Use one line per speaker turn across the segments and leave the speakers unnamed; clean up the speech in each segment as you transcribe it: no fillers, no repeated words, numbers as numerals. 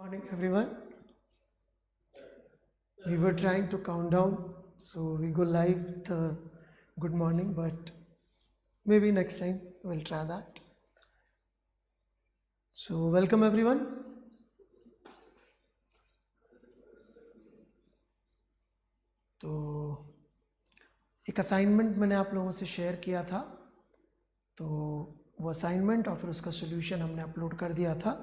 Morning, everyone. We were trying to count down, so we go live with a good morning, but maybe next time we'll try that. So, welcome everyone. तो एक assignment मैंने आप लोगों से share किया था, तो वो असाइनमेंट और फिर उसका सोल्यूशन हमने अपलोड कर दिया था।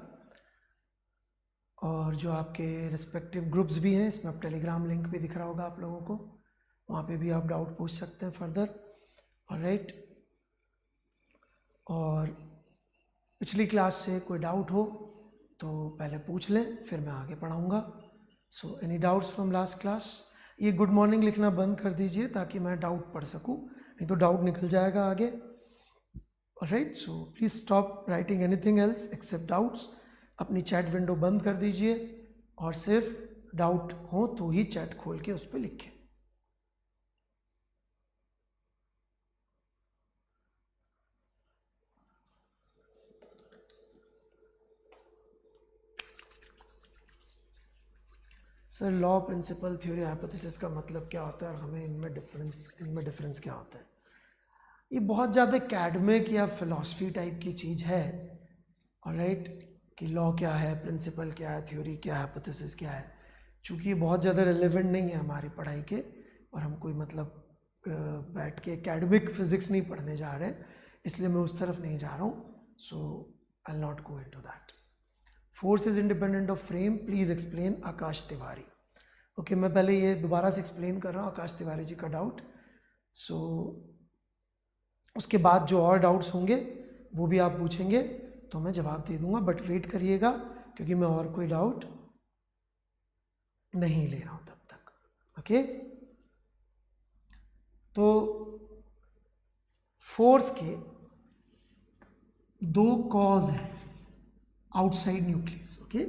और जो आपके रिस्पेक्टिव ग्रुप्स भी हैं, इसमें अब टेलीग्राम लिंक भी दिख रहा होगा आप लोगों को, वहाँ पे भी आप डाउट पूछ सकते हैं फर्दर। ऑलराइट, और पिछली क्लास से कोई डाउट हो तो पहले पूछ लें, फिर मैं आगे पढ़ाऊँगा। So any doubts from last class? ये गुड मॉर्निंग लिखना बंद कर दीजिए ताकि मैं डाउट पढ़ सकूँ, नहीं तो डाउट निकल जाएगा आगे। Alright, so please stop writing anything else except doubts. अपनी चैट विंडो बंद कर दीजिए और सिर्फ डाउट हो तो ही चैट खोल के उस पर लिखें। Sir, law, principle, theory, hypothesis का मतलब क्या होता है और हमें इनमें डिफरेंस क्या होता है? ये बहुत ज़्यादा एकेडमिक या फिलॉसफी टाइप की चीज़ है। ऑलराइट, कि लॉ क्या है, प्रिंसिपल क्या है, थ्योरी क्या है, हाइपोथेसिस क्या है। चूँकि ये बहुत ज़्यादा रिलेवेंट नहीं है हमारी पढ़ाई के, और हम कोई मतलब बैठ के एकेडमिक फिजिक्स नहीं पढ़ने जा रहे हैं, इसलिए मैं उस तरफ नहीं जा रहा हूँ। So I will not go into that. Force is independent of frame, please explain, Akash Tiwari. Okay, मैं पहले ये दोबारा से एक्सप्लेन कर रहा हूँ आकाश तिवारी जी का डाउट। सो उसके बाद जो और डाउट्स होंगे वो भी आप पूछेंगे तो मैं जवाब दे दूंगा, बट वेट करिएगा क्योंकि मैं और कोई डाउट नहीं ले रहा हूँ तब तक। ओके, तो फोर्स के दो कॉज हैं outside nucleus. Okay,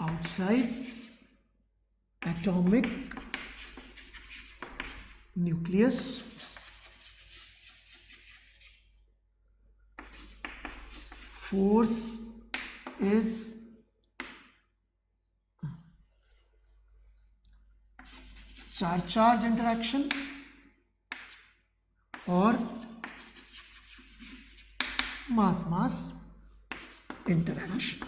outside atomic nucleus force is charge interaction और mass interaction।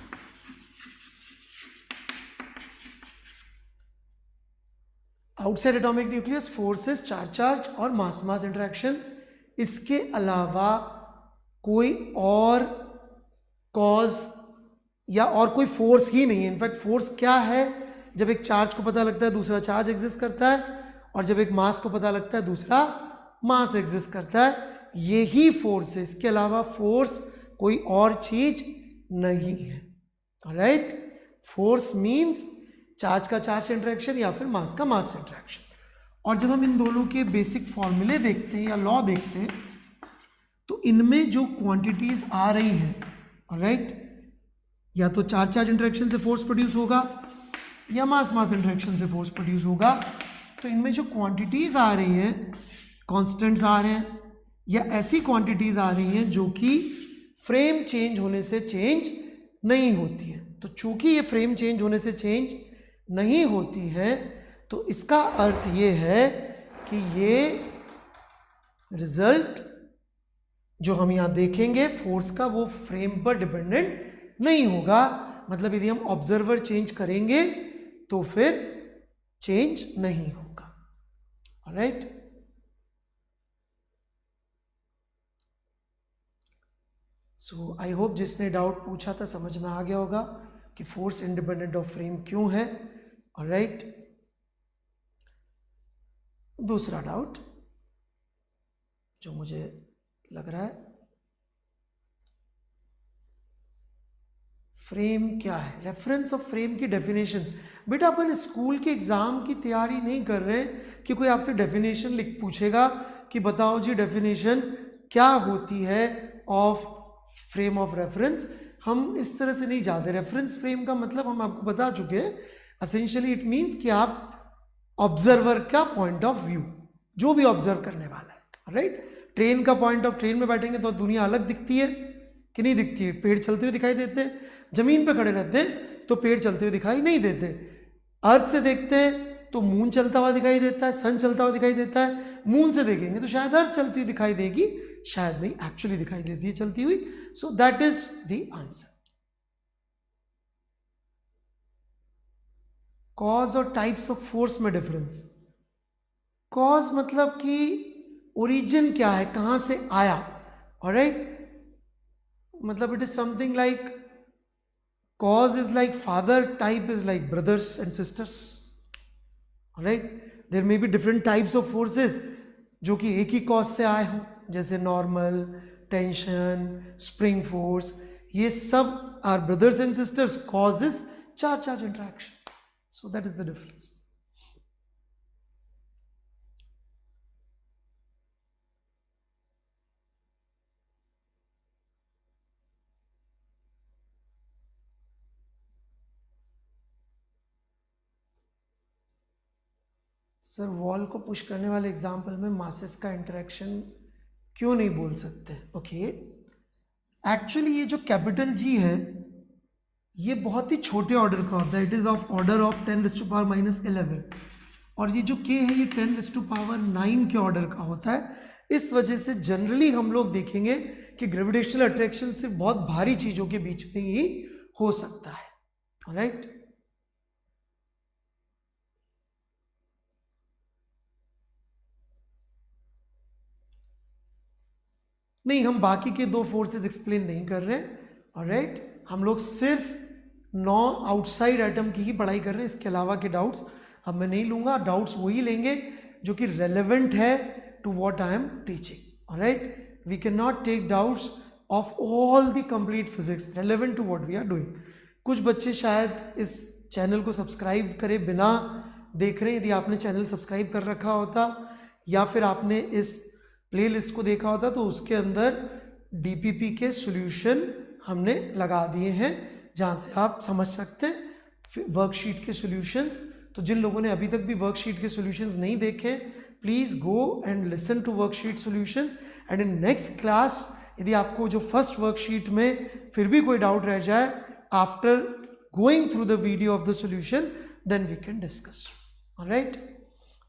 Outside atomic nucleus, forces, charge और मास इंटरेक्शन। इसके अलावा कोई और कॉज या और कोई फोर्स ही नहीं है। इनफैक्ट फोर्स क्या है? जब एक चार्ज को पता लगता है दूसरा चार्ज एग्जिस्ट करता है, और जब एक मास को पता लगता है दूसरा मास एग्जिस्ट करता है, यही फोर्स है। इसके अलावा फोर्स कोई और चीज नहीं है। ऑलराइट, फोर्स मीन्स चार्ज का चार्ज इंटरेक्शन या फिर मास का मास इंटरेक्शन। और जब हम इन दोनों के बेसिक फॉर्मूले देखते हैं या लॉ देखते हैं, तो इनमें जो क्वांटिटीज आ रही हैं, ऑलराइट, या तो चार्ज इंटरेक्शन से फोर्स प्रोड्यूस होगा या मास इंटरेक्शन से फोर्स प्रोड्यूस होगा। तो इनमें जो क्वांटिटीज आ रही हैं, कांस्टेंट्स आ रहे हैं या ऐसी क्वांटिटीज आ रही हैं जो कि फ्रेम चेंज होने से चेंज नहीं होती है। तो चूंकि ये फ्रेम चेंज होने से चेंज नहीं होती है, तो इसका अर्थ ये है कि ये रिजल्ट जो हम यहां देखेंगे फोर्स का, वो फ्रेम पर डिपेंडेंट नहीं होगा। मतलब यदि हम ऑब्जर्वर चेंज करेंगे तो फिर चेंज नहीं होगा। ऑलराइट, सो आई होप जिसने डाउट पूछा था समझ में आ गया होगा कि फोर्स इंडिपेंडेंट ऑफ फ्रेम क्यों है। ऑलराइट, दूसरा डाउट जो मुझे लग रहा है, फ्रेम क्या है? रेफरेंस ऑफ फ्रेम की डेफिनेशन। बेटा, अपन स्कूल के एग्जाम की तैयारी नहीं कर रहे हैं कि कोई आपसे डेफिनेशन लिख पूछेगा कि बताओ जी डेफिनेशन क्या होती है ऑफ फ्रेम ऑफ रेफरेंस। हम इस तरह से नहीं जाते। रेफरेंस फ्रेम का मतलब हम आपको बता चुके हैं। एसेंशियली इट मीन्स कि आप ऑब्जर्वर का पॉइंट ऑफ व्यू, जो भी ऑब्जर्व करने वाला है। राइट, ट्रेन का पॉइंट ऑफ, ट्रेन में बैठेंगे तो दुनिया अलग दिखती है, कि नहीं दिखती है? पेड़ चलते हुए दिखाई देते हैं, जमीन पे खड़े रहते हैं तो पेड़ चलते हुए दिखाई नहीं देते। अर्थ से देखते हैं तो मून चलता हुआ दिखाई देता है, सन चलता हुआ दिखाई देता है। मून से देखेंगे तो शायद अर्थ चलती हुई दिखाई देगी, शायद नहीं, एक्चुअली दिखाई देती है चलती हुई। So that is the answer. Cause और टाइप्स ऑफ फोर्स में डिफरेंस। कॉज मतलब कि ओरिजिन क्या है, कहां से आया, ऑलराइट, मतलब it is something like cause is like father, type is like brothers and sisters, alright. There may be different types of forces जो कि एक ही cause से आए हों, जैसे normal, tension, spring force, ये सब are brothers and sisters. Cause is charge interaction, so that is the difference. Sir wall को पुश करने वाले एग्जाम्पल में मासेस का इंटरेक्शन क्यों नहीं बोल सकते? ओके, एक्चुअली ये जो कैपिटल जी है ये बहुत ही छोटे ऑर्डर का होता है, it is of order of 10⁻⁻11, और ये जो के है ये 10⁻9 के ऑर्डर का होता है। इस वजह से जनरली हम लोग देखेंगे कि ग्रेविटेशनल अट्रैक्शन सिर्फ बहुत भारी चीजों के बीच में ही हो सकता है, ऑलराइट। नहीं, हम बाकी के दो फोर्सेस एक्सप्लेन नहीं कर रहे हैं, ऑलराइट। हम लोग सिर्फ 9 आउटसाइड एटम की ही पढ़ाई कर रहे हैं, इसके अलावा के डाउट्स अब मैं नहीं लूंगा। डाउट्स वही लेंगे जो कि रेलेवेंट है to what I am teaching, alright. We can not take doubts of all the complete physics relevant to what we are doing. कुछ बच्चे शायद इस चैनल को सब्सक्राइब करे बिना देख रहे हैं। यदि आपने चैनल सब्सक्राइब कर रखा होता या फिर आपने इस प्लेलिस्ट को देखा होता तो उसके अंदर डीपीपी के सॉल्यूशन हमने लगा दिए हैं जहां से आप समझ सकते हैं वर्कशीट के सॉल्यूशंस। तो जिन लोगों ने अभी तक भी वर्कशीट के सॉल्यूशंस नहीं देखे, please go and listen to worksheet solutions, and in next class यदि आपको जो फर्स्ट वर्कशीट में फिर भी कोई डाउट रह जाए, after going through the video of the solution then we can discuss, alright.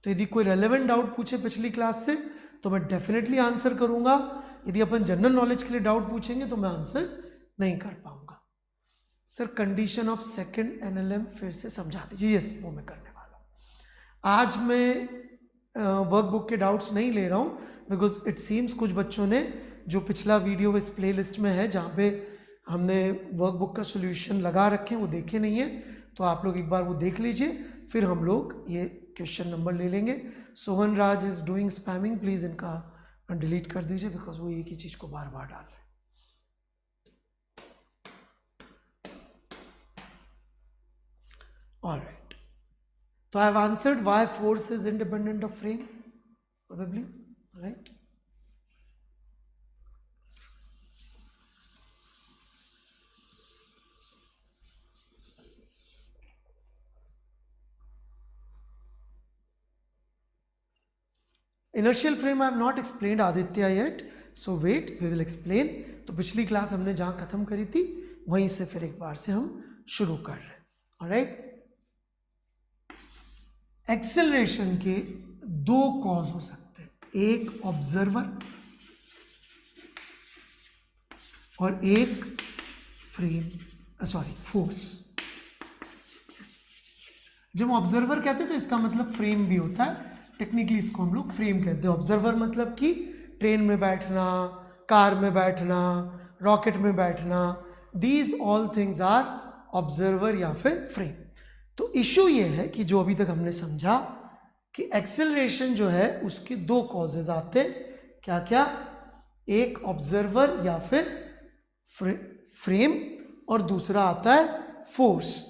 तो यदि कोई रेलेवेंट डाउट पूछे पिछली क्लास से तो मैं डेफिनेटली आंसर करूंगा। यदि अपन जनरल नॉलेज के लिए डाउट पूछेंगे तो मैं आंसर नहीं कर पाऊंगा। Sir condition of second NLM फिर से समझा दीजिए। यस, वो मैं करने वाला हूँ। आज मैं वर्कबुक के डाउट्स नहीं ले रहा हूँ बिकॉज इट सीम्स कुछ बच्चों ने जो पिछला वीडियो इस प्ले लिस्ट में है जहाँ पे हमने वर्कबुक का सोल्यूशन लगा रखे हैं वो देखे नहीं है, तो आप लोग एक बार वो देख लीजिए, फिर हम लोग ये क्वेश्चन नंबर ले लेंगे। सोहन राज इज डूइंग स्पैमिंग, प्लीज इनका डिलीट कर दीजिए बिकॉज वो एक ही चीज को बार बार डाल रहे हैं। ऑलराइट, तो I have answered why force is independent of frame, probably, right. Inertial frame I have not explained Aditya yet, so wait we will explain. तो पिछली क्लास हमने जहां खत्म करी थी वहीं से फिर एक बार से हम शुरू कर रहे हैं, ऑलराइट। एक्सेलरेशन के दो कॉज हो सकते हैं, एक ऑब्जर्वर और एक फ्रेम, सॉरी फोर्स। जब ऑब्जर्वर कहते हैं तो इसका मतलब फ्रेम भी होता है, टेक्निकली इसको हम लोग फ्रेम कहते हैं। ऑब्जर्वर मतलब कि ट्रेन में बैठना, कार में बैठना, रॉकेट में बैठना, these all things are observer या फिर फ्रेम। तो इशू ये है कि जो अभी तक हमने समझा कि एक्सेलरेशन जो है उसके दो कॉजेज आते हैं, क्या क्या? एक ऑब्जर्वर या फिर फ्रेम और दूसरा आता है force,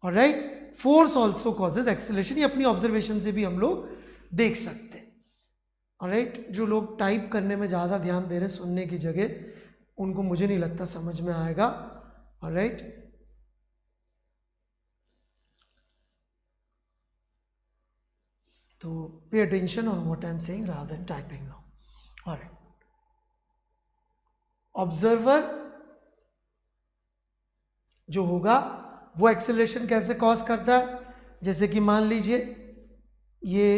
alright. Force also causes acceleration, ये अपनी ऑब्जर्वेशन से भी हम लोग देख सकते हैं, ऑलराइट। जो लोग टाइप करने में ज़्यादा ध्यान दे रहे हैं सुनने की जगह, उनको मुझे नहीं लगता समझ में आएगा, ऑलराइट। तो pay attention on what I am saying rather than typing now, alright. Observer जो होगा वो एक्सेलरेशन कैसे कॉज करता है। जैसे कि मान लीजिए ये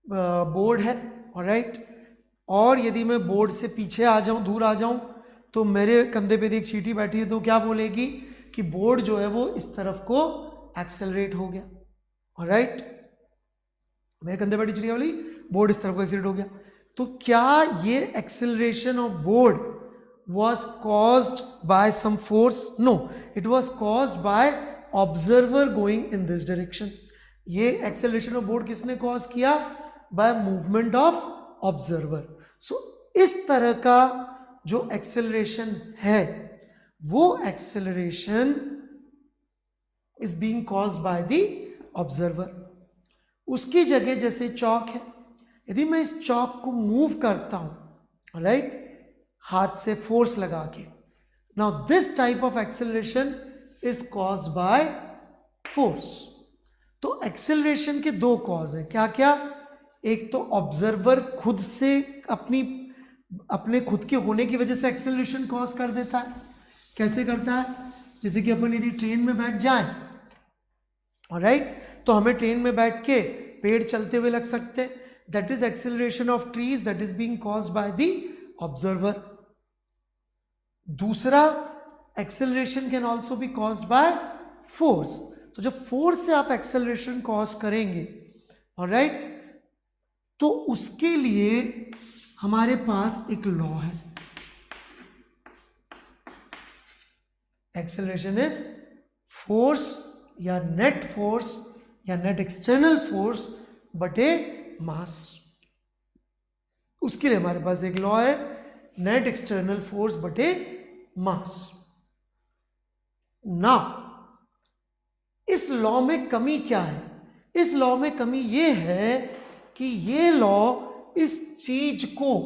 बोर्ड है, ऑलराइट, और यदि मैं बोर्ड से पीछे आ जाऊं, दूर आ जाऊं, तो मेरे कंधे पे एक चींटी बैठी है, तो क्या बोलेगी कि बोर्ड जो है वो इस तरफ को एक्सेलरेट हो गया, ऑलराइट। मेरे कंधे बैठी चींटी वाली, बोर्ड इस तरफ को एक्सेलरेट हो गया। तो क्या ये acceleration of board was caused by some force? No, it was caused by observer going in this direction. ये acceleration of board किसने cause किया? By movement of observer. So इस तरह का जो acceleration है वो acceleration is being caused by the observer. उसकी जगह जैसे चौक है, यदि मैं इस चौक को मूव करता हूं, राइट, हाथ से फोर्स लगा के, now this type of acceleration is caused by force. तो एक्सेलरेशन के दो कॉज हैं, क्या क्या? एक तो ऑब्जर्वर खुद से अपने खुद के होने की वजह से एक्सेलरेशन कॉज कर देता है। कैसे करता है? जैसे कि अपन यदि ट्रेन में बैठ जाएं, ऑलराइट, तो हमें ट्रेन में बैठ के पेड़ चलते हुए लग सकते हैं, that is acceleration of trees, that is being caused by the observer. दूसरा, acceleration can also be caused by force. तो जब फोर्स से आप एक्सेलरेशन कॉज करेंगे, ऑलराइट, तो उसके लिए हमारे पास एक लॉ है, एक्सेलरेशन इज फोर्स या नेट फोर्स या नेट एक्सटर्नल फोर्स बटे मास। उसके लिए हमारे पास एक लॉ है, नेट एक्सटर्नल फोर्स बटे मास। ना इस लॉ में कमी क्या है? इस लॉ में कमी यह है कि ये लॉ इस चीज को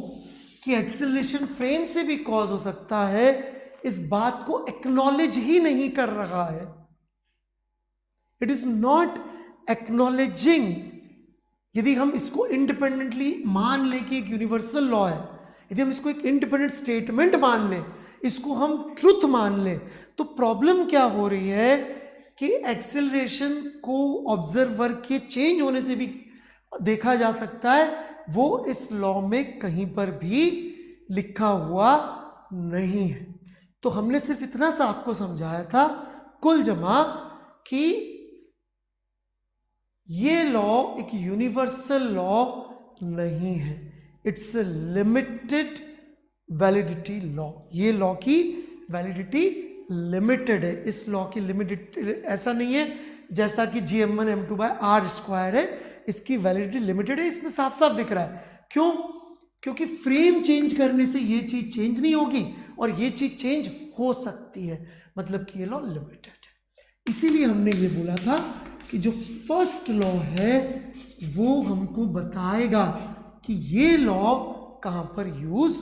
कि एक्सेलरेशन फ्रेम से भी कॉज हो सकता है, इस बात को एक्नॉलेज ही नहीं कर रहा है। It is not acknowledging. यदि हम इसको इंडिपेंडेंटली मान लें कि एक यूनिवर्सल लॉ है, यदि हम इसको एक इंडिपेंडेंट स्टेटमेंट मान लें, इसको हम ट्रुथ मान लें, तो प्रॉब्लम क्या हो रही है कि एक्सेलरेशन को ऑब्जर्वर के चेंज होने से भी देखा जा सकता है, वो इस लॉ में कहीं पर भी लिखा हुआ नहीं है। तो हमने सिर्फ इतना सा आपको समझाया था कुल जमा कि ये लॉ एक यूनिवर्सल लॉ नहीं है, it's a limited validity law. ये लॉ की वैलिडिटी लिमिटेड है। इस लॉ की लिमिटेड ऐसा नहीं है जैसा कि GM1 M2 bye are square है, इसकी वैलिडिटी लिमिटेड है। इसमें साफ साफ दिख रहा है। क्यों? क्योंकि फ्रेम चेंज करने से ये चीज चेंज नहीं होगी और ये चीज चेंज हो सकती है, मतलब कि ये लॉ लिमिटेड है। इसीलिए हमने ये बोला था कि जो फर्स्ट लॉ है वो हमको बताएगा कि ये लॉ कहां पर यूज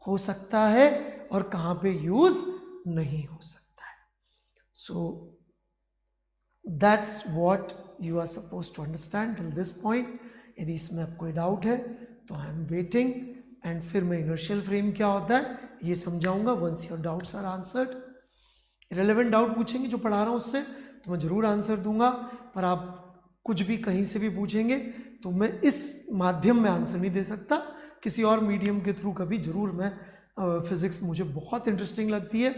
हो सकता है और कहां पे यूज नहीं हो सकता है। So that's what you are suppose to understand till this point. यदि इसमें आपको कोई डाउट है तो आई एम वेटिंग, एंड फिर मैं इनर्शियल फ्रेम क्या होता है ये समझाऊंगा once your doubts are answered. Relevant doubt पूछेंगे जो पढ़ा रहा हूं उससे तो मैं जरूर आंसर दूंगा, पर आप कुछ भी कहीं से भी पूछेंगे तो मैं इस माध्यम में आंसर नहीं दे सकता, किसी और मीडियम के थ्रू कभी जरूर मैं फिज़िक्स मुझे बहुत इंटरेस्टिंग लगती है,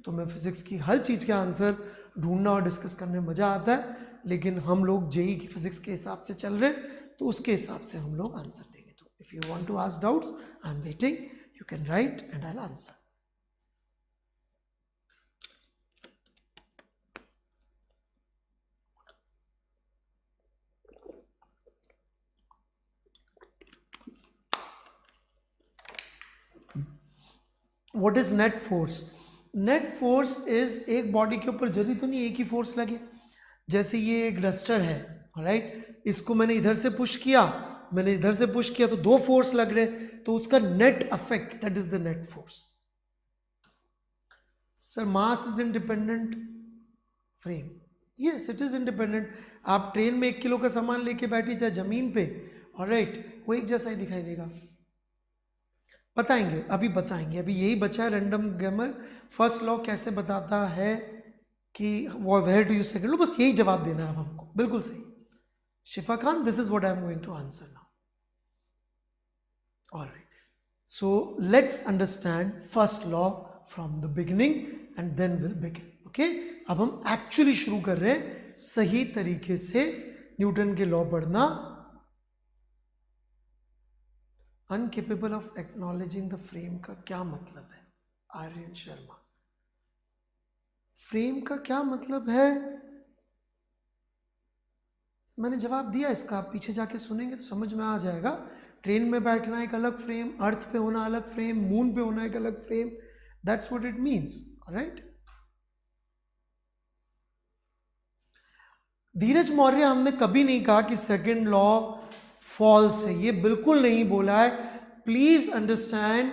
तो मैं फिज़िक्स की हर चीज़ के आंसर ढूंढना और डिस्कस करने में मज़ा आता है। लेकिन हम लोग जेई की फिज़िक्स के हिसाब से चल रहे हैं तो उसके हिसाब से हम लोग आंसर देंगे। तो if you want to ask doubts I am waiting, you can write and I will answer. What is net force? Net force is एक बॉडी के ऊपर जरूरी तो नहीं एक ही फोर्स लगे। जैसे ये एक डस्टर है, राइट, इसको मैंने इधर से पुश किया, मैंने इधर से पुश किया तो दो फोर्स लग रहे, तो उसका net affect that is the net force. Sir mass is independent frame, yes it is independent. आप ट्रेन में 1 किलो का सामान लेके बैठी चाहे जमीन पे, ऑलराइट, वो एक जैसा ही दिखाई देगा। बताएंगे, अभी बताएंगे, अभी यही बचा है रैंडम गेमर। फर्स्ट लॉ कैसे बताता है कि वेयर डू यू सेकंड लो, बस यही जवाब देना है अब हमको, बिल्कुल सही। Shifa Khan, this is what I am going to answer now. Alright, so let's understand first law from the beginning and then will begin. Okay, अब हम एक्चुअली शुरू कर रहे हैं सही तरीके से न्यूटन के लॉ पढ़ना। अनकेपेबल ऑफ एक्नॉलेजिंग द फ्रेम का क्या मतलब है? आर्यन शर्मा, फ्रेम का क्या मतलब है? मैंने जवाब दिया इसका, आप पीछे जाके सुनेंगे तो समझ में आ जाएगा। ट्रेन में बैठना एक अलग फ्रेम, अर्थ पे होना अलग फ्रेम, मून पे होना एक अलग frame, that's what it means. Alright, Dheeraj Maurya, हमने कभी नहीं कहा कि सेकंड लॉ फॉल्स है, ये बिल्कुल नहीं बोला है। प्लीज अंडरस्टैंड,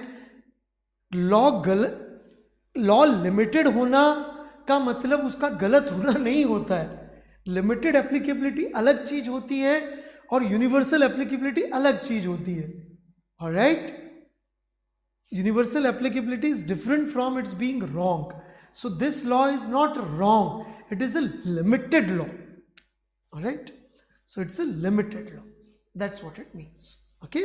लॉ लिमिटेड होना का मतलब उसका गलत होना नहीं होता है। लिमिटेड एप्लीकेबिलिटी अलग चीज होती है और यूनिवर्सल एप्लीकेबिलिटी अलग चीज होती है। Alright, universal applicability is different from its being wrong. So this law is not wrong, it is a limited law. Alright, so it's a limited law, that's what it means. Okay,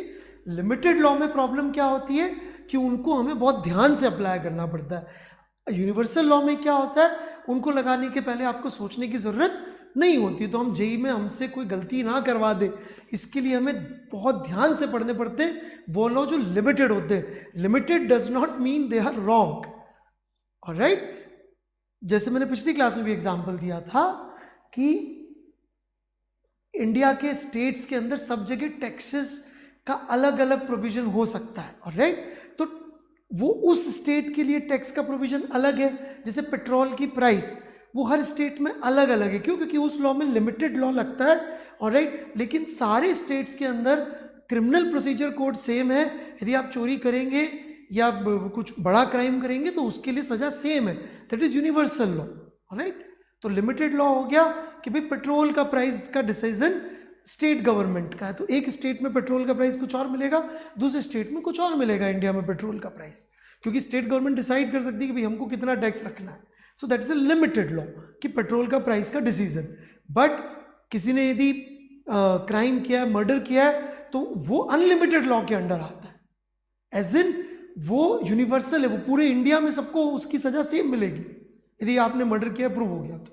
limited law में problem क्या होती है कि उनको हमें बहुत ध्यान से अप्लाई करना पड़ता है। यूनिवर्सल लॉ में क्या होता है, उनको लगाने के पहले आपको सोचने की जरूरत नहीं होती, तो हम जेई में हमसे कोई गलती ना करवा दे, इसके लिए हमें बहुत ध्यान से पढ़ने पड़ते हैं वो लॉ जो लिमिटेड होते हैं। Limited does not mean they are wrong. Alright, जैसे मैंने पिछली क्लास में भी एग्जांपल दिया था कि इंडिया के स्टेट्स के अंदर सब जगह टैक्सेस का अलग अलग प्रोविजन हो सकता है। ऑलराइट, तो वो उस स्टेट के लिए टैक्स का प्रोविजन अलग है। जैसे पेट्रोल की प्राइस वो हर स्टेट में अलग अलग है, क्यों? क्योंकि उस लॉ में लिमिटेड लॉ लगता है। ऑलराइट, लेकिन सारे स्टेट्स के अंदर क्रिमिनल प्रोसीजर कोड सेम है। यदि आप चोरी करेंगे या कुछ बड़ा क्राइम करेंगे तो उसके लिए सजा सेम है, that is universal law. Alright, तो लिमिटेड लॉ हो गया कि भाई पेट्रोल का प्राइस का डिसीजन स्टेट गवर्नमेंट का है, तो एक स्टेट में पेट्रोल का प्राइस कुछ और मिलेगा, दूसरे स्टेट में कुछ और मिलेगा इंडिया में पेट्रोल का प्राइस, क्योंकि स्टेट गवर्नमेंट डिसाइड कर सकती है कि भाई हमको कितना टैक्स रखना है। So that is a limited law कि पेट्रोल का प्राइस का डिसीजन। बट किसी ने यदि क्राइम किया है, मर्डर किया है, तो वो अनलिमिटेड लॉ के अंडर आता है। एज इन वो यूनिवर्सल है, वो पूरे इंडिया में सबको उसकी सजा सेम मिलेगी यदि आपने मर्डर किया, प्रूव हो गया तो।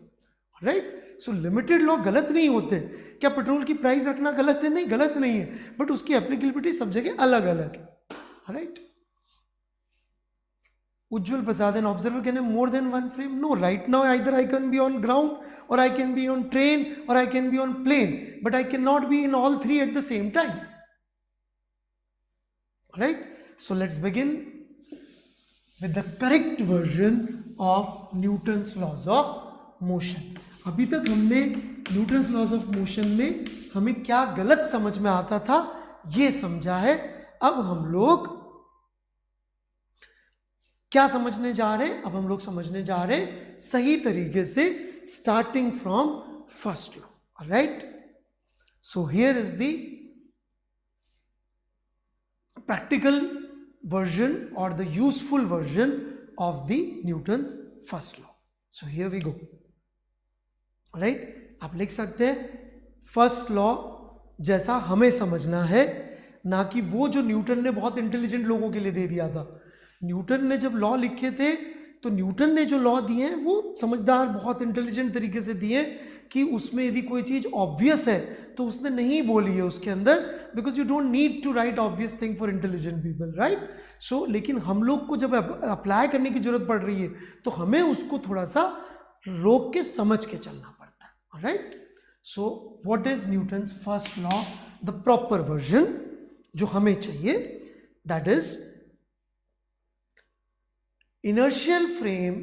राइट, सो लिमिटेड लॉ गलत नहीं होते। क्या पेट्रोल की प्राइस रखना गलत है? नहीं, गलत नहीं है, बट उसकी एप्लीकेबिलिटी सब जगह अलग अलग है। Right, Ujjwal Prasad, an observer can have more than one frame? No, right now either I can be on ground or I can be on train or I can be on plane, but I can not be in all three at the same time. Right, so let's begin with the correct version of Newton's laws of motion. अभी तक हमने Newton's laws of motion में हमें क्या गलत समझ में आता था ये समझा है। अब हम लोग क्या समझने जा रहे हैं? अब हम लोग समझने जा रहे हैं सही तरीके से, starting from first law. Right, so here is the practical version or the useful version of the Newton's first law. So here we go. Right, आप लिख सकते हैं फर्स्ट लॉ जैसा हमें समझना है, ना कि वो जो न्यूटन ने बहुत इंटेलिजेंट लोगों के लिए दे दिया था। न्यूटन ने जब लॉ लिखे थे तो न्यूटन ने जो लॉ दिए हैं वो समझदार, बहुत इंटेलिजेंट तरीके से दिए कि उसमें यदि कोई चीज़ ऑब्वियस है तो उसने नहीं बोली है उसके अंदर, because you don't need to write obvious thing for intelligent people. Right, so लेकिन हम लोग को जब अप्लाई करने की जरूरत पड़ रही है तो हमें उसको थोड़ा सा रोक के समझ के चलना पड़ता है। Right, so what is Newton's first law, the proper version जो हमें चाहिए, that is inertial frame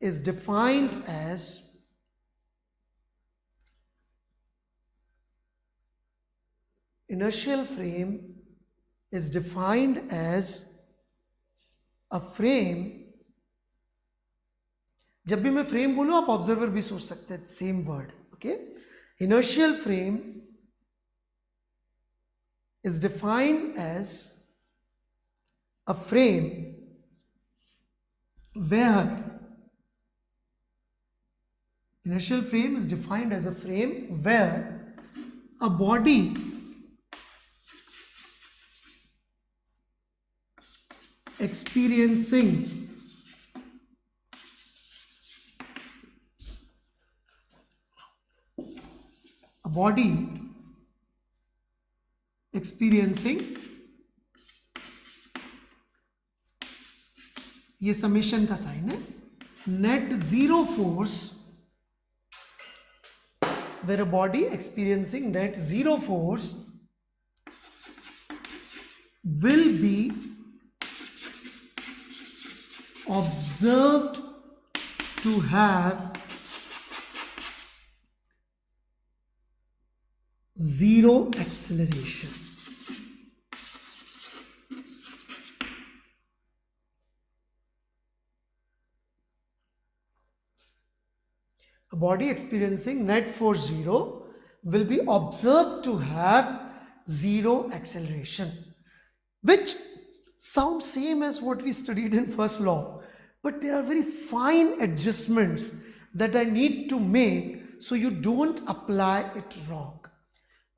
is defined as a frame। जब भी मैं फ्रेम बोलूं आप ऑब्जर्वर भी सोच सकते हैं, same word. Okay, inertial frame is defined as a frame where Inertial frame is defined as a frame where a body experiencing ये समेशन का साइन है, net zero force, where a body experiencing net zero force will be observed to have zero acceleration. A body experiencing net force 0 will be observed to have zero acceleration, which sounds same as what we studied in first law, but there are very fine adjustments that I need to make so you don't apply it wrong.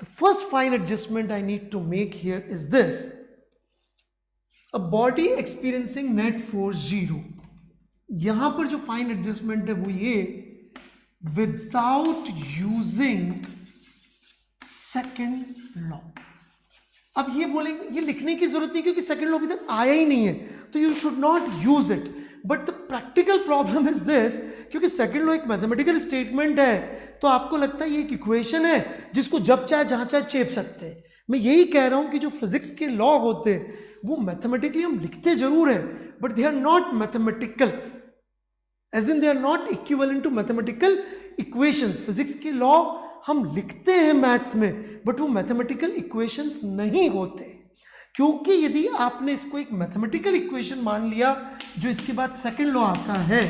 The first fine adjustment I need to make here is this: a body experiencing net force 0, यहां पर जो fine adjustment है वो ये, without using second law. अब ये बोलेंगे, ये लिखने की जरूरत नहीं क्योंकि सेकेंड लॉ अभी तक आया ही नहीं है, तो you should not use it. But the practical problem is this, क्योंकि सेकेंड लॉ एक मैथमेटिकल स्टेटमेंट है, तो आपको लगता है ये एक इक्वेशन है जिसको जब चाहे जहां चाहे चेप सकते हैं. मैं यही कह रहा हूं कि जो फिजिक्स के लॉ होते हैं वो मैथमेटिकली हम लिखते जरूर हैं, but they are not mathematical, as in they are not equivalent to mathematical equations. Physics के लॉ हम लिखते हैं मैथ्स में, बट वो मैथमेटिकल इक्वेशंस नहीं होते, क्योंकि यदि आपने इसको एक मैथमेटिकल इक्वेशन मान लिया जो इसके बाद सेकंड लॉ आता है,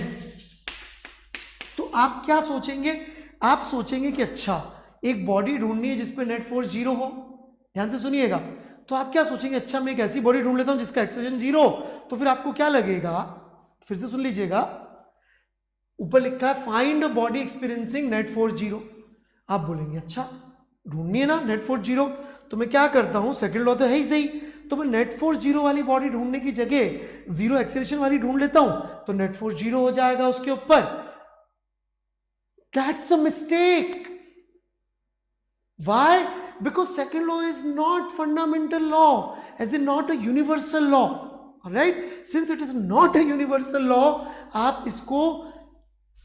तो आप क्या सोचेंगे? आप सोचेंगे कि अच्छा एक बॉडी ढूंढनी है जिसपे नेट फोर्स 0 हो. ध्यान से सुनिएगा. तो आप क्या सोचेंगे? अच्छा मैं एक ऐसी बॉडी ढूंढ लेता हूं जिसका एक्सेलरेशन 0 हो. तो फिर आपको क्या लगेगा? फिर से सुन लीजिएगा. ऊपर लिखा है find a body experiencing net force 0. आप बोलेंगे अच्छा ढूंढनी है ना नेट फोर्स 0, तो मैं क्या करता हूं, सेकंड लॉ तो है ही सही, तो मैं नेट फोर्स 0 वाली बॉडी ढूंढने की जगह 0 एक्सेलरेशन वाली ढूंढ लेता हूं, तो नेट फोर्स 0 हो जाएगा उसके ऊपर. That's a mistake. Why? Because second law is not fundamental law, as in not a universal law. Alright? Since it is not a universal law, आप इसको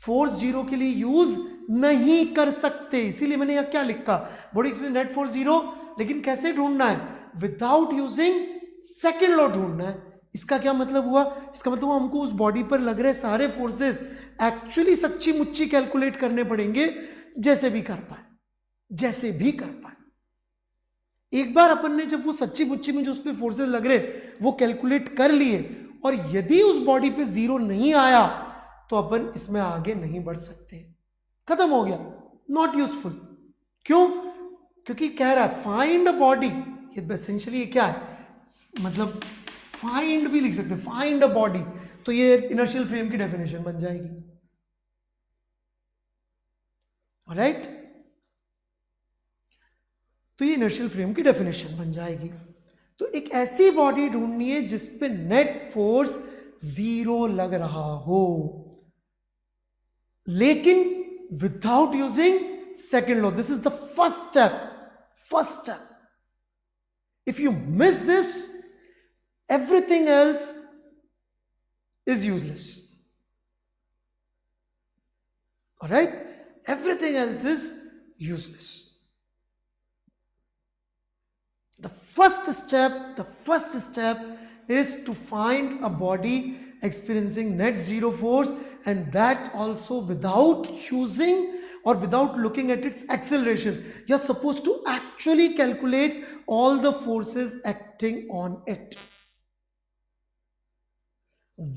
फोर्स 0 के लिए यूज नहीं कर सकते. इसीलिए मैंने यहां क्या लिखा, बॉडी एक्सपीरियंस नेट फोर्स 0, लेकिन कैसे ढूंढना है? विदाउट यूजिंग सेकंड लॉ ढूंढना है. इसका क्या मतलब हुआ? इसका मतलब हुआ हमको उस बॉडी पर लग रहे सारे फोर्सेस एक्चुअली सच्ची मुच्ची कैलकुलेट करने पड़ेंगे, जैसे भी कर पाए. एक बार अपन ने जब वो सच्ची मुच्ची में जो उस पर फोर्सेस लग रहे वो कैलकुलेट कर लिए, और यदि उस बॉडी पे 0 नहीं आया तो अपन इसमें आगे नहीं बढ़ सकते. खत्म हो गया, नॉट यूजफुल. क्यों? क्योंकि कह रहा है फाइंड अ बॉडी. ये एसेंशियली क्या है, मतलब फाइंड भी लिख सकते हैं, फाइंड अ बॉडी. तो ये इनर्शियल फ्रेम की डेफिनेशन बन जाएगी. राइट? तो ये इनर्शियल फ्रेम की डेफिनेशन बन जाएगी. तो एक ऐसी बॉडी ढूंढनी है जिसपे नेट फोर्स 0 लग रहा हो, लेकिन without using second law. This is the first step. If you miss this, everything else is useless. All right? Everything else is useless. The first step is to find a body experiencing net zero force, and that also without using or without looking at its acceleration. You're supposed to actually calculate all the forces acting on it.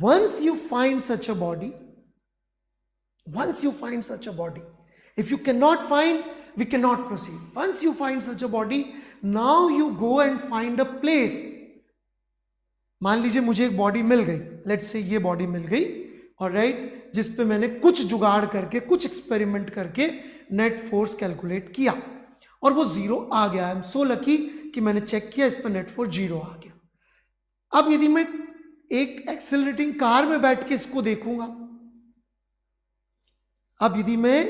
Once you find such a body, if you cannot find, we cannot proceed. Once you find such a body, now you go and find a place. मान लीजिए मुझे एक body मिल गई, let's say ये body मिल गई, alright, जिस पे मैंने कुछ जुगाड़ करके, कुछ एक्सपेरिमेंट करके नेट फोर्स कैलकुलेट किया और वो 0 आ गया। आई एम सो लकी कि मैंने चेक किया, इस पर नेट फोर्स 0 आ गया। अब यदि मैं एक एक्सेलरेटिंग कार में बैठ के इसको देखूंगा, अब यदि मैं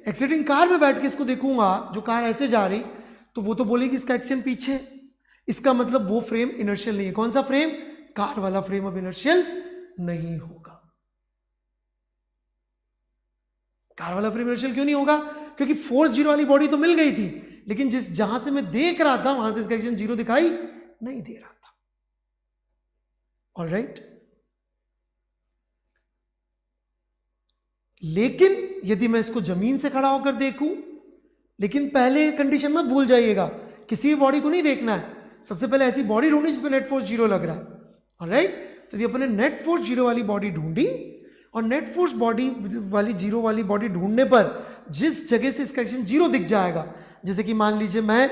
एक्सेलरेटिंग कार में बैठ के इसको देखूंगा, जो कार ऐसे जा रही, तो वो तो बोलेगी इसका एक्शन पीछे, इसका मतलब वो फ्रेम इनर्शियल नहीं है। कौन सा फ्रेम? कार वाला फ्रेम अब इनर्शियल नहीं होगा। कार वाला फ्रेम इनर्शियल क्यों नहीं होगा? क्योंकि फोर्स 0 वाली बॉडी तो मिल गई थी, लेकिन जहां से मैं देख रहा था वहां से इसका एक्शन 0 दिखाई नहीं दे रहा था। ऑलराइट, लेकिन यदि मैं इसको जमीन से खड़ा होकर देखूं, लेकिन पहले कंडीशन मत भूल जाइएगा, किसी भी बॉडी को नहीं देखना है, सबसे पहले ऐसी बॉडी ढूंढनी जिसमें नेट फोर्स 0 लग रहा है। ऑलराइट, तो यदि अपने नेट फोर्स 0 वाली बॉडी ढूंढी और नेट फोर्स बॉडी वाली 0 वाली बॉडी ढूंढने पर जिस जगह से इसका एक्शन 0 दिख जाएगा, जैसे कि मान लीजिए मैं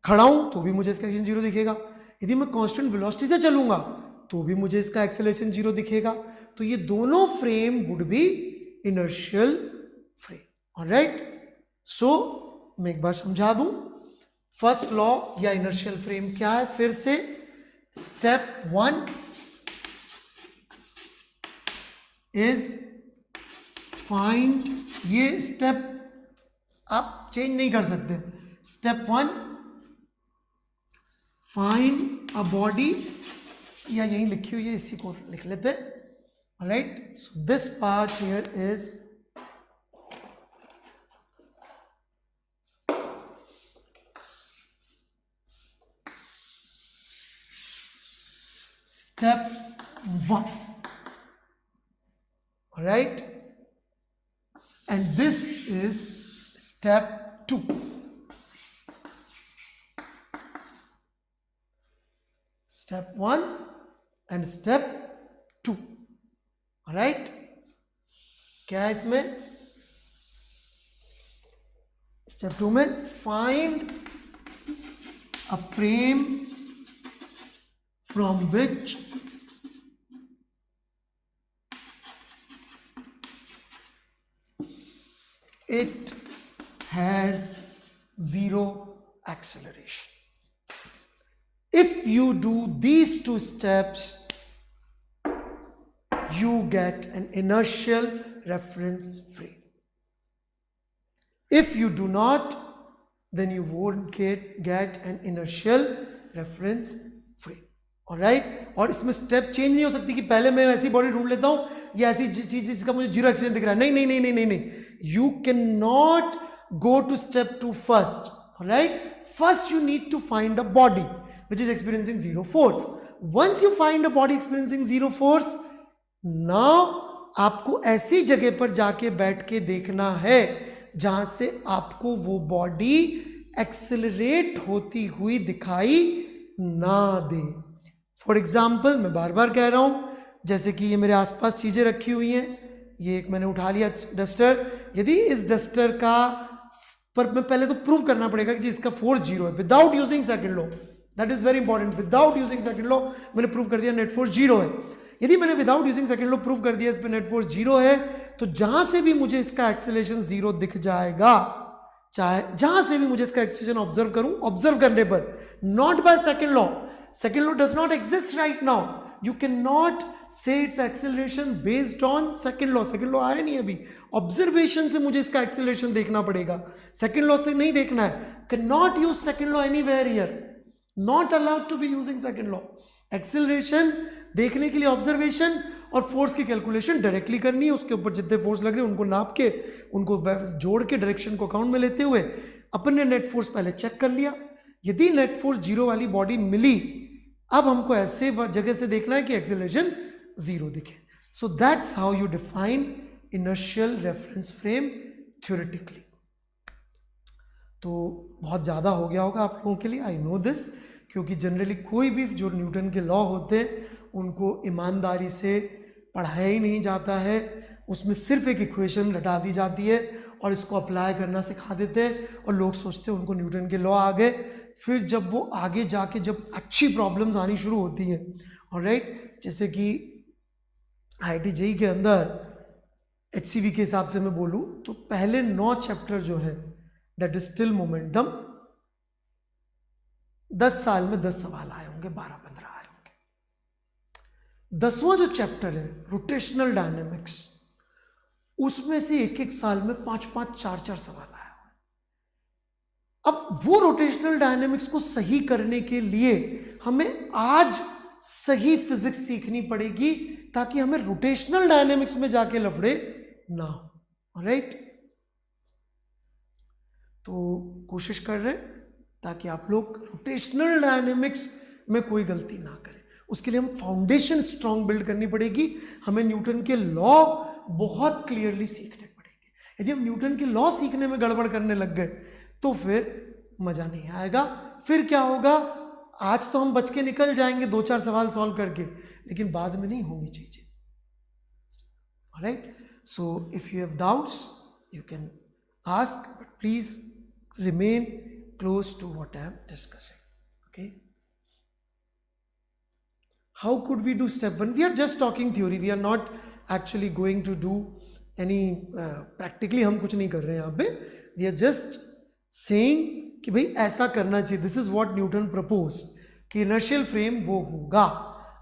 खड़ा हूं तो भी मुझे इसका एक्शन 0 दिखेगा, यदि मैं कांस्टेंट वेलोसिटी से चलूंगा तो भी मुझे इसका एक्सेलरेशन 0 दिखेगा, तो ये दोनों frame would be inertial frame. Alright, so मैं एक बार समझा दूं फर्स्ट लॉ या इनर्शियल फ्रेम क्या है। फिर से स्टेप 1 इज फाइंड, ये स्टेप आप चेंज नहीं कर सकते। स्टेप 1 फाइंड अ बॉडी, या यही लिखी हुई है, इसी को लिख लेते हैं। Alright, so this part here is step 1, all right, and this is step 2. Step 1 and step 2, all right, क्या है इसमें? स्टेप 2 में find a frame from which it has 0 acceleration. If you do these 2 steps, you get an inertial reference frame. If you do not, then you won't get an inertial reference frame. Alright, और इसमें step change नहीं हो सकती कि पहले मैं ऐसी body ढूंढ लेता हूं या ऐसी चीज जिसका मुझे 0 एक्सीडेंट दिख रहा है। नहीं नहीं नहीं नहीं नहीं, you can not go to step 2 first. Alright, first you need to find a body which is experiencing 0 force. Once you find a body experiencing 0 force, now आपको ऐसी जगह पर जाके बैठ के देखना है जहां से आपको वो बॉडी एक्सेलरेट होती हुई दिखाई ना दे। फॉर एग्जाम्पल, मैं बार बार कह रहा हूं, जैसे कि ये मेरे आसपास चीजें रखी हुई हैं, ये एक मैंने उठा लिया डस्टर, यदि इस डस्टर का, पर मैं पहले तो प्रूव करना पड़ेगा कि इसका फोर्स 0 है without using second law. That is very important. Without using second law मैंने प्रूव कर दिया नेट फोर्स 0 है। यदि मैंने without using second law prove कर दिया इस पे नेट फोर्स 0 है, तो जहां से भी मुझे इसका एक्सेलरेशन 0 दिख जाएगा, चाहे जहां से भी मुझे इसका एक्सेलरेशन ऑब्जर्व करूं, ऑब्जर्व करने पर, not by second law, second law does not exist right now, you cannot say its acceleration based on second law. second law आया नहीं अभी, observation से मुझे इसका acceleration देखना पड़ेगा, second law से नहीं देखना है। cannot use second law anywhere here, not allowed to be using second law। acceleration देखने के लिए observation और फोर्स की कैलकुलेशन डायरेक्टली करनी है, उसके ऊपर जितने फोर्स लग रहे हैं उनको नाप के, उनको जोड़ के डायरेक्शन को अकाउंट में लेते हुए अपन ने नेट फोर्स पहले चेक कर लिया। यदि नेट फोर्स 0 वाली बॉडी मिली, अब हमको ऐसे जगह से देखना है कि एक्सेलरेशन 0 दिखे। So that's how you define inertial reference frame theoretically. तो बहुत ज़्यादा हो गया होगा आप लोगों के लिए, आई नो दिस, क्योंकि जनरली कोई भी जो न्यूटन के लॉ होते हैं उनको ईमानदारी से पढ़ाया ही नहीं जाता है, उसमें सिर्फ एक इक्वेशन रटा दी जाती है और इसको अप्लाई करना सिखा देते हैं और लोग सोचते हैं उनको न्यूटन के लॉ आ गए। फिर जब वो आगे जाके जब अच्छी प्रॉब्लम्स आनी शुरू होती हैं, ऑलराइट, जैसे कि IIT JEE के अंदर HCV के हिसाब से मैं बोलूं तो पहले 9 चैप्टर जो है दैट इज स्टिल मोमेंटम, 10 साल में 10 सवाल आए होंगे, 12-15 आए होंगे। 10वां जो चैप्टर है रोटेशनल डायनेमिक्स, उसमें से एक एक साल में 5-5, 4-4 सवाल आए होंगे। अब वो रोटेशनल डायनेमिक्स को सही करने के लिए हमें आज सही फिजिक्स सीखनी पड़ेगी ताकि हमें रोटेशनल डायनेमिक्स में जाके लफड़े ना हो। राइट, तो कोशिश कर रहे हैं ताकि आप लोग रोटेशनल डायनेमिक्स में कोई गलती ना करें। उसके लिए हम फाउंडेशन स्ट्रांग बिल्ड करनी पड़ेगी, हमें न्यूटन के लॉ बहुत क्लियरली सीखने पड़ेंगे। यदि हम न्यूटन के लॉ सीखने में गड़बड़ करने लग गए तो फिर मजा नहीं आएगा। फिर क्या होगा, आज तो हम बच के निकल जाएंगे 2-4 सवाल सॉल्व करके, लेकिन बाद में नहीं होंगी चीजें। Alright, so if you have doubts you can ask, but please remain close to what I am discussing. Okay, how could we do step 1? We are just talking theory, we are not actually going to do any practically हम कुछ नहीं कर रहे हैं यहाँ पे, we are just saying कि भाई ऐसा करना चाहिए, this is what Newton proposed कि inertial frame वो होगा।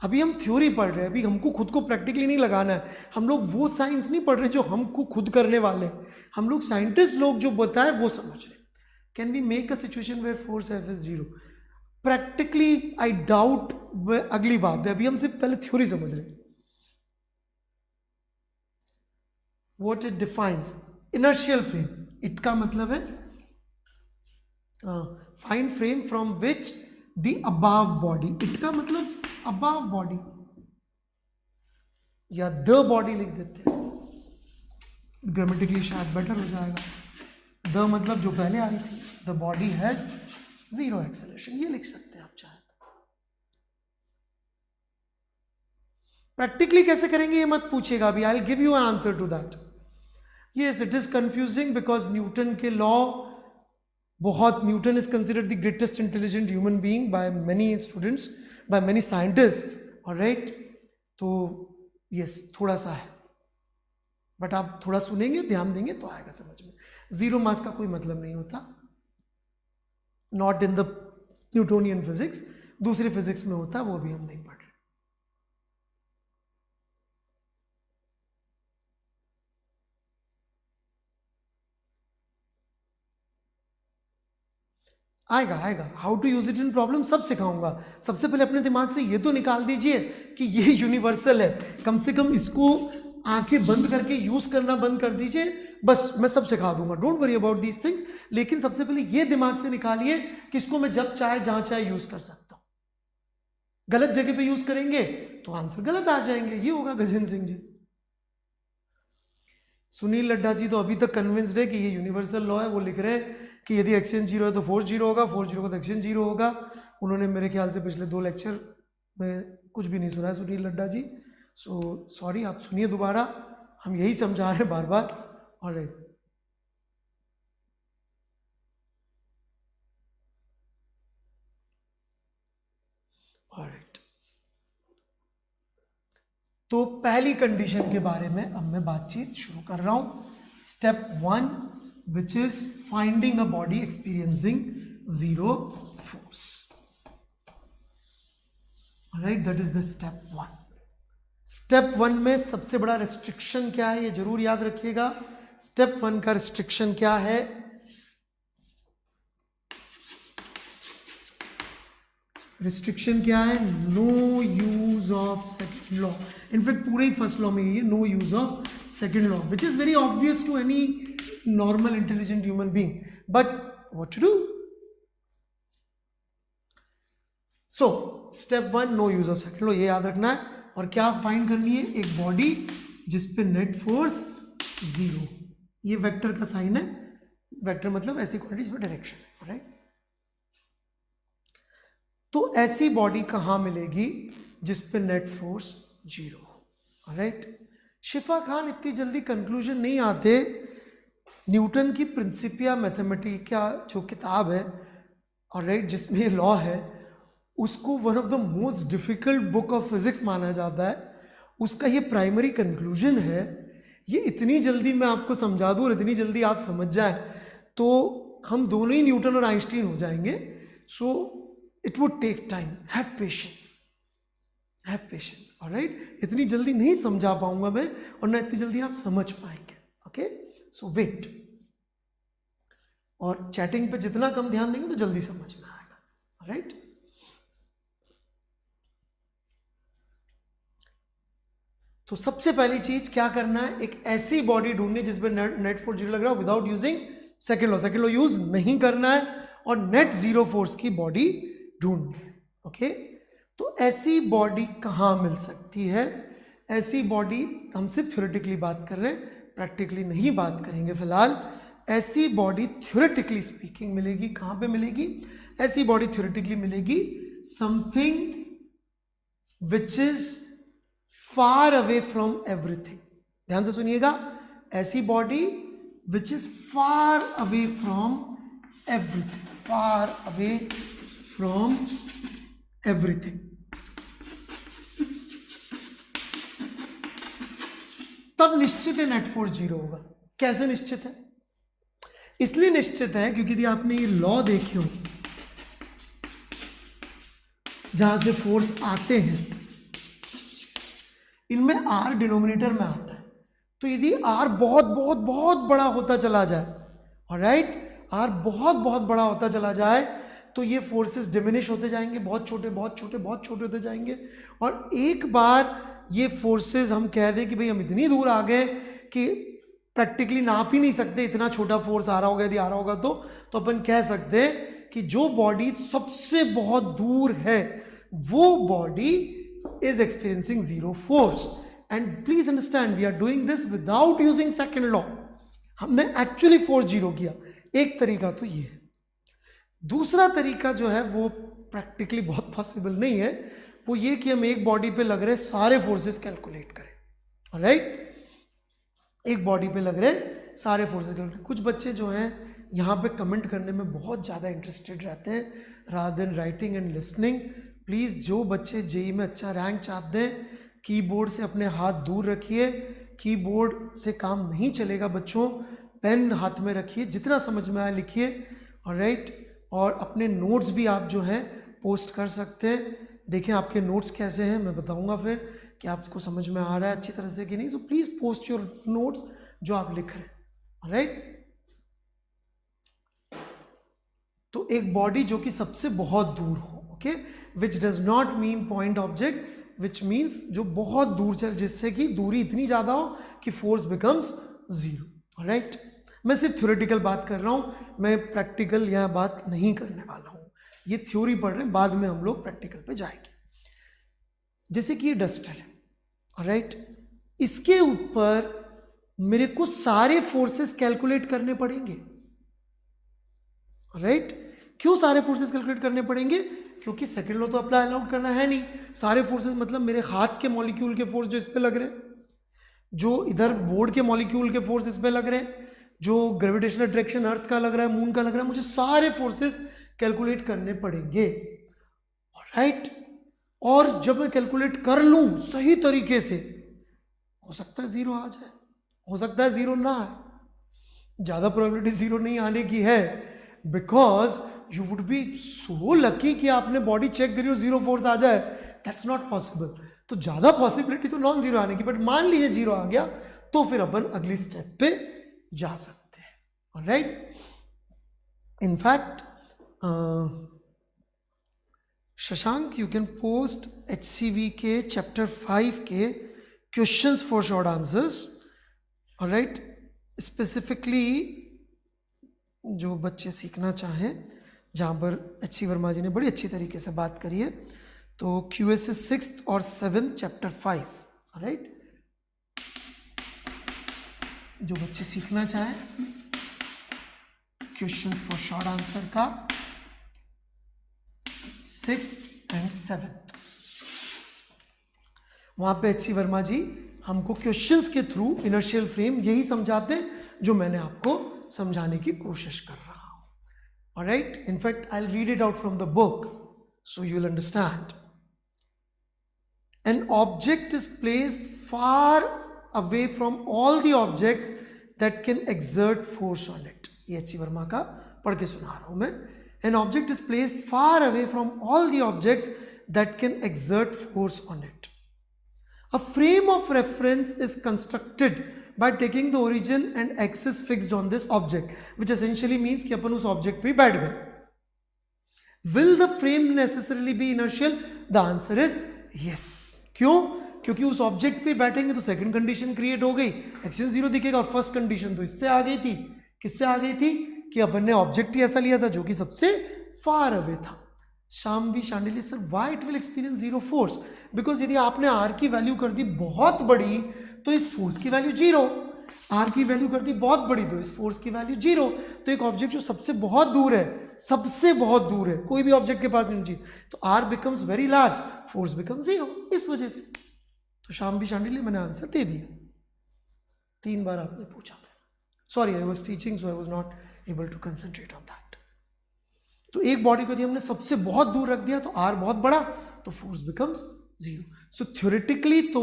अभी हम थ्योरी पढ़ रहे हैं, अभी हमको खुद को प्रैक्टिकली नहीं लगाना है, हम लोग वो साइंस नहीं पढ़ रहे जो हमको खुद करने वाले हैं, हम लोग साइंटिस्ट लोग जो बताए वो समझ रहे हैं। Can we make a situation where force F is 0? Practically I doubt, अगली बात है, अभी हम सिर्फ पहले थ्योरी समझ रहे हैं। What it defines? Inertial frame. It का मतलब है find frame from which the above body. It का मतलब above body या the body लिख देते हैं, ग्रामेटिकली शायद बेटर हो जाएगा। द मतलब जो पहले आ रही थी, द बॉडी हैज 0 एक्सेलरेशन, ये लिख सकते हैं आप चाहे तो। प्रैक्टिकली कैसे करेंगे ये मत पूछेगा अभी, I will give you an answer to that. Yes, it is confusing because Newton के लॉ बहुत, Newton is considered the greatest intelligent human being by many students, by many scientists. Alright, तो yes थोड़ा सा है, but आप थोड़ा सुनेंगे, ध्यान देंगे तो आएगा समझ में। 0 मास का कोई मतलब नहीं होता, not in the Newtonian physics, दूसरे फिजिक्स में होता है, वो भी हम नहीं पढ़ रहे। आएगा आएगा, how to use it in problem सब सिखाऊंगा। सबसे पहले अपने दिमाग से ये तो निकाल दीजिए कि ये यूनिवर्सल है, कम से कम इसको आंखें बंद करके यूज करना बंद कर दीजिए, बस मैं सब सिखा दूंगा, don't worry about these things. लेकिन सबसे पहले ये दिमाग से निकालिए कि इसको मैं जब चाहे जहां चाहे यूज कर सकता हूं। गलत जगह पे यूज करेंगे तो आंसर गलत आ जाएंगे, ये होगा गजेंद्र सिंह जी। सुनील लड्डा जी तो अभी तक कन्विंस्ड है कि ये यूनिवर्सल लॉ है, वो लिख रहे हैं कि यदि एक्सचेंज 0 है तो फोर्स 0 होगा, फोर्स 0 होगा तो एक्सचेंज 0 होगा। उन्होंने मेरे ख्याल से पिछले 2 लेक्चर में कुछ भी नहीं सुना है सुनील लड्डा जी, सो सॉरी, आप सुनिए दोबारा, हम यही समझा रहे हैं बार बार। ऑलराइट, ऑलराइट, तो पहली कंडीशन के बारे में अब मैं बातचीत शुरू कर रहा हूं। Step 1 which is finding a body experiencing 0 force. Alright, that is the step 1। Step 1 में सबसे बड़ा रिस्ट्रिक्शन क्या है, ये जरूर याद रखिएगा। स्टेप 1 का रिस्ट्रिक्शन क्या है, रिस्ट्रिक्शन क्या है, no use of second law. In fact पूरे ही फर्स्ट लॉ में ये no use of second law, which is very obvious to any normal intelligent human being, but what to do. So step 1 no use of second law, ये याद रखना है। और क्या फाइंड करनी है, एक बॉडी जिस पे नेट फोर्स 0, ये वेक्टर का साइन है, वेक्टर मतलब ऐसी क्वांटिटी जिसमें डायरेक्शन, राइट। तो ऐसी बॉडी कहां मिलेगी जिस पे नेट फोर्स 0 हो, राइट। शिफा खान इतनी जल्दी कंक्लूजन नहीं आते। न्यूटन की प्रिंसिपिया मैथमेटिका जो किताब है, ऑलराइट, जिसमें ये लॉ है, उसको one of the most difficult book of physics माना जाता है। उसका ये प्राइमरी कंक्लूजन है ये इतनी जल्दी मैं आपको समझा दूँ और इतनी जल्दी आप समझ जाए तो हम दोनों ही न्यूटन और आइंस्टीन हो जाएंगे. So it would take time. Have patience. Alright, इतनी जल्दी नहीं समझा पाऊंगा मैं और ना इतनी जल्दी आप समझ पाएंगे. ओके, सो वेट. और चैटिंग पे जितना कम ध्यान देंगे तो जल्दी समझ में आएगा. ऑलराइट, तो सबसे पहली चीज क्या करना है, एक ऐसी बॉडी ढूंढनी जिसमें नेट फोर्स जीरो लग रहा हो without using second law use नहीं करना है और नेट जीरो फोर्स की बॉडी ढूंढनी है. ओके, तो ऐसी बॉडी कहाँ मिल सकती है? ऐसी बॉडी हम सिर्फ थ्योरेटिकली बात कर रहे हैं, प्रैक्टिकली नहीं बात करेंगे फिलहाल. ऐसी बॉडी थ्योरेटिकली स्पीकिंग मिलेगी. कहाँ पे मिलेगी ऐसी बॉडी? थ्योरेटिकली मिलेगी something which is far away from everything. ध्यान से सुनिएगा, ऐसी body which is far away from everything. Far away from everything. तब निश्चित है नेट फोर्स जीरो होगा. कैसे निश्चित है? इसलिए निश्चित है क्योंकि यदि आपने ये लॉ देखे हो जहां से फोर्स आते हैं, इनमें आर डिनोमिनेटर में आता है. तो यदि आर बहुत बहुत बहुत बड़ा होता चला जाए, ऑलराइट, आर बहुत बहुत बड़ा होता चला जाए तो ये फोर्सेस डिमिनिश होते जाएंगे, बहुत छोटे बहुत छोटे बहुत छोटे होते जाएंगे. और एक बार ये फोर्सेस हम कह दें कि भाई हम इतनी दूर आ गए कि प्रैक्टिकली नाप ही नहीं सकते, इतना छोटा फोर्स आ रहा होगा. यदि आ रहा होगा तो अपन कह सकते हैं कि जो बॉडी सबसे बहुत दूर है वो body is experiencing zero force. And please understand, we are doing this without using second law. हमने एक्चुअली फोर्स जीरो किया. एक तरीका तो ये है. दूसरा तरीका जो है वो प्रैक्टिकली बहुत पॉसिबल नहीं है. वो ये कि हम एक बॉडी पे लग रहे सारे फोर्सेस कैलकुलेट करें. ऑलराइट, एक बॉडी पे लग रहे सारे फोर्सेस कैलकुलेट. कुछ बच्चे जो हैं यहाँ पे कमेंट करने में बहुत ज़्यादा इंटरेस्टेड रहते हैं rather than writing and listening. Please जो बच्चे जेई में अच्छा रैंक चाहते हैं, कीबोर्ड से अपने हाथ दूर रखिए. कीबोर्ड से काम नहीं चलेगा बच्चों. पेन हाथ में रखिए, जितना समझ में आए लिखिए. ऑलराइट, और अपने नोट्स भी आप जो हैं पोस्ट कर सकते हैं. देखें आपके नोट्स कैसे हैं, मैं बताऊंगा फिर कि आपको समझ में आ रहा है अच्छी तरह से कि नहीं. तो प्लीज़ पोस्ट योर नोट्स जो आप लिख रहे हैं. ऑलराइट, तो एक बॉडी जो कि सबसे बहुत दूर हो, okay, which does not mean point object, which means जो बहुत दूर चल, जिससे कि दूरी इतनी ज़्यादा हो कि फोर्स बिकम्स जीरो. ऑलराइट, मैं सिर्फ थ्योरेटिकल बात कर रहा हूँ, मैं प्रैक्टिकल यहाँ बात नहीं करने वाला हूँ. ये थ्योरी पढ़ रहे हैं, बाद में हम लोग प्रैक्टिकल पे जाएंगे. जैसे कि ये डस्टर है, ऑलराइट, इसके ऊपर मेरे को सारे फोर्सेस कैलकुलेट करने पड़ेंगे. ऑलराइट, क्यों सारे फोर्सेस कैलकुलेट करने पड़ेंगे? क्योंकि सेकंड लॉ तो अप्लाई अलाउड करना है नहीं. सारे फोर्सेस मतलब मेरे हाथ के मॉलिक्यूल के फोर्स जो इस पे लग रहे हैं, जो इधर बोर्ड के मॉलिक्यूल के फोर्स इस पे लग रहे हैं, जो ग्रेविटेशनल डायरेक्शन अर्थ का लग रहा है, मून का लग रहा है, मुझे सारे फोर्सेस कैलकुलेट करने पड़ेंगे. ऑलराइट, और जब मैं कैलकुलेट कर लूं सही तरीके से, हो सकता है जीरो आ जाए, हो सकता है जीरो ना आए. ज़्यादा प्रोबेबिलिटी जीरो नहीं आने की है, because you would be so lucky कि आपने बॉडी चेक करी और जीरो फोर्स आ जाए. That's not possible. तो ज़्यादा पॉसिबिलिटी तो नॉन जीरो आने की, बट मान लीजिए जीरो आ गया तो फिर अपन अगली स्टेप पे जा सकते हैं. Alright, in fact Shashank, you can post HCV के चैप्टर 5 के questions for short answers. Alright, specifically जो बच्चे सीखना चाहें, जहाँ पर HC वर्मा जी ने बड़ी अच्छी तरीके से बात करी है, तो QSS 6th और 7th चैप्टर 5. ऑलराइट, जो बच्चे सीखना चाहें क्वेश्चंस फॉर शॉर्ट आंसर का 6th and 7th, वहां पे HC वर्मा जी हमको क्वेश्चंस के थ्रू इनर्शियल फ्रेम यही समझाते हैं जो मैंने आपको समझाने की कोशिश कर रहा हूं. Alright, in fact I will read it out from the book so you will understand. An object is placed far away from all the objects that can exert force on it. ये एच सी वर्मा का पढ़ के सुना रहा हूं मैं। An object is placed far away from all the objects that can exert force on it. A frame of reference is constructed by taking the origin and axis fixed on this object, which essentially means कि अपन उस object पे बैठ गए। Will the frame necessarily be inertial? The answer is yes. क्यों? क्योंकि उस object पे बैठेंगे तो second condition create हो गई, axis 0 दिखेगा, और first condition तो इससे आ गई थी। किससे आ गई थी? कि अपन ने object ही ऐसा लिया था जो कि सबसे far away था। Shambhavi Shandilya sir, why it will experience zero force? Because यदि आपने आर की वैल्यू कर दी बहुत बड़ी तो इस फोर्स की वैल्यू जीरो, आर की वैल्यू कर दी बहुत बड़ी तो इस फोर्स की वैल्यू जीरो। तो एक ऑब्जेक्ट जो सबसे बहुत दूर है, सबसे बहुत दूर है, कोई भी ऑब्जेक्ट के पास नहीं चाहिए, तो r becomes very large, force become zero, इस वजह से। तो शामवी शांडिल्य मैंने आंसर दे दिया, 3 बार आपने पूछा। Sorry, I was teaching so I was not able to concentrate on that. तो एक बॉडी को यदि हमने सबसे बहुत दूर रख दिया तो आर बहुत बड़ा, तो फोर्स बिकम्स जीरो। सो थ्योरेटिकली तो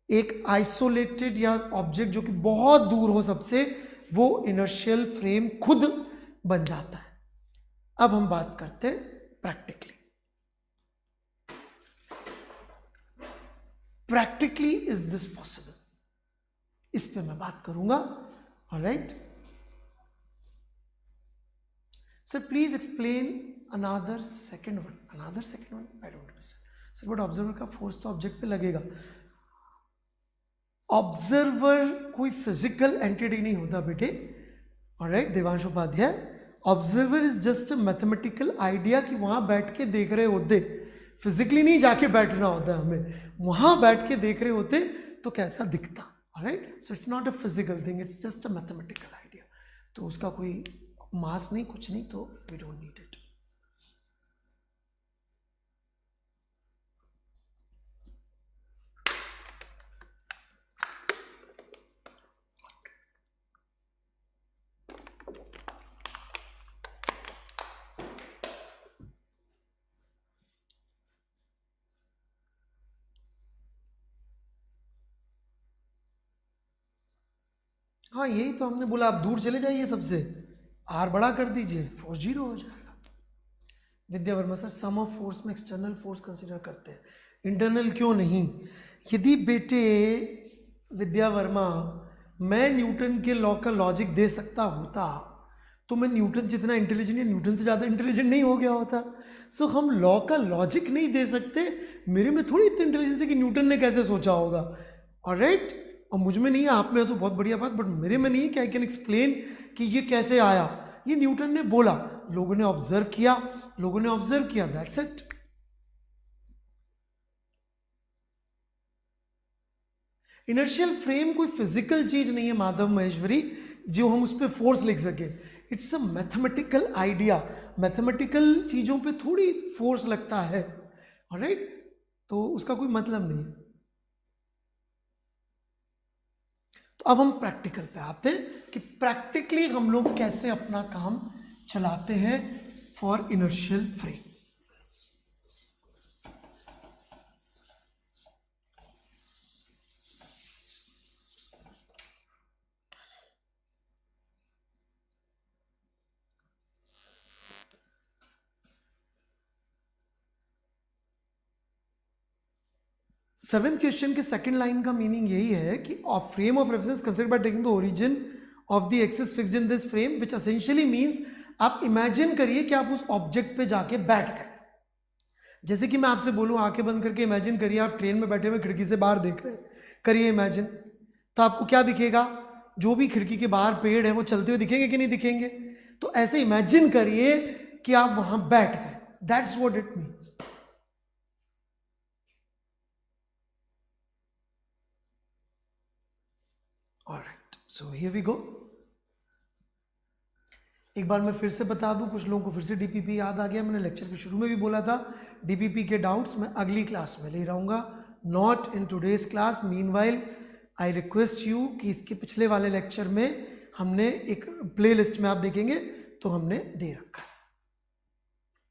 एक आइसोलेटेड या ऑब्जेक्ट जो कि बहुत दूर हो सबसे, वो इनर्शियल फ्रेम खुद बन जाता है। अब हम बात करते हैं practically. Practically is this possible, इस पे मैं बात करूंगा। Alright sir, please explain another second one. Another second one I don't understand sir, but observer का फोर्स तो ऑब्जेक्ट पे लगेगा। ऑब्जर्वर कोई फिजिकल एंटिटी नहीं होता बेटे। Alright Devansh Upadhyay, observer is just a mathematical idea कि वहां बैठ के देख रहे होते, फिजिकली नहीं जाके बैठना होता हमें, वहां बैठ के देख रहे होते तो कैसा दिखता। Alright, so it's not a physical thing, it's just a mathematical idea. तो उसका कोई मास नहीं, कुछ नहीं, तो वी डोंट नीड इट। हाँ, यही तो हमने बोला, आप दूर चले जाइए सबसे, आर बड़ा कर दीजिए, फोर्स जीरो हो जाएगा। Vidya Verma sir, sum of force में एक्सटर्नल फोर्स कंसीडर करते हैं, इंटरनल क्यों नहीं? यदि बेटे विद्या वर्मा मैं न्यूटन के लॉ का लॉजिक दे सकता होता तो मैं न्यूटन जितना इंटेलिजेंट या न्यूटन से ज़्यादा इंटेलिजेंट नहीं हो गया होता। सो हम लॉ का लॉजिक नहीं दे सकते। मेरे में थोड़ी इतनी इंटेलिजेंस है कि न्यूटन ने कैसे सोचा होगा। ऑलराइट, और मुझ में नहीं है, आप में है तो बहुत बढ़िया बात, बट मेरे में नहीं है कि आई कैन एक्सप्लेन कि ये कैसे आया। ये न्यूटन ने बोला, लोगों ने ऑब्जर्व किया, लोगों ने ऑब्जर्व किया, दैट्स इट। इनर्शियल फ्रेम कोई फिजिकल चीज नहीं है माधव महेश्वरी जो हम उस पर फोर्स लिख सके। It's a mathematical idea. Mathematical चीजों पे थोड़ी फोर्स लगता है। ऑलराइट, तो उसका कोई मतलब नहीं है। तो अब हम प्रैक्टिकल पे आते हैं कि प्रैक्टिकली हम लोग कैसे अपना काम चलाते हैं for inertial frame. Seventh question के सेकंड लाइन का मीनिंग यही है कि frame of reference consider by taking the origin of the axis fixed in this frame, which essentially means आप इमेजिन करिए कि आप उस ऑब्जेक्ट पे जाके बैठ गए। जैसे कि मैं आपसे बोलूं आंखें बंद करके इमेजिन करिए आप ट्रेन में बैठे हुए खिड़की से बाहर देख रहे हैं, करिए इमेजिन, तो आपको क्या दिखेगा? जो भी खिड़की के बाहर पेड़ है वो चलते हुए दिखेंगे कि नहीं दिखेंगे? तो ऐसे इमेजिन करिए कि आप वहां बैठ गए, that's what it means. Alright, so here we go. एक बार मैं फिर से बता दूं, कुछ लोगों को फिर से डीपीपी याद आ गया। मैंने लेक्चर के शुरू में भी बोला था डीपीपी के डाउट्स मैं अगली क्लास में ले रहूँगा, not in today's class. Meanwhile I request you कि इसके पिछले वाले लेक्चर में हमने एक प्ले लिस्ट में आप देखेंगे तो हमने दे रखा है,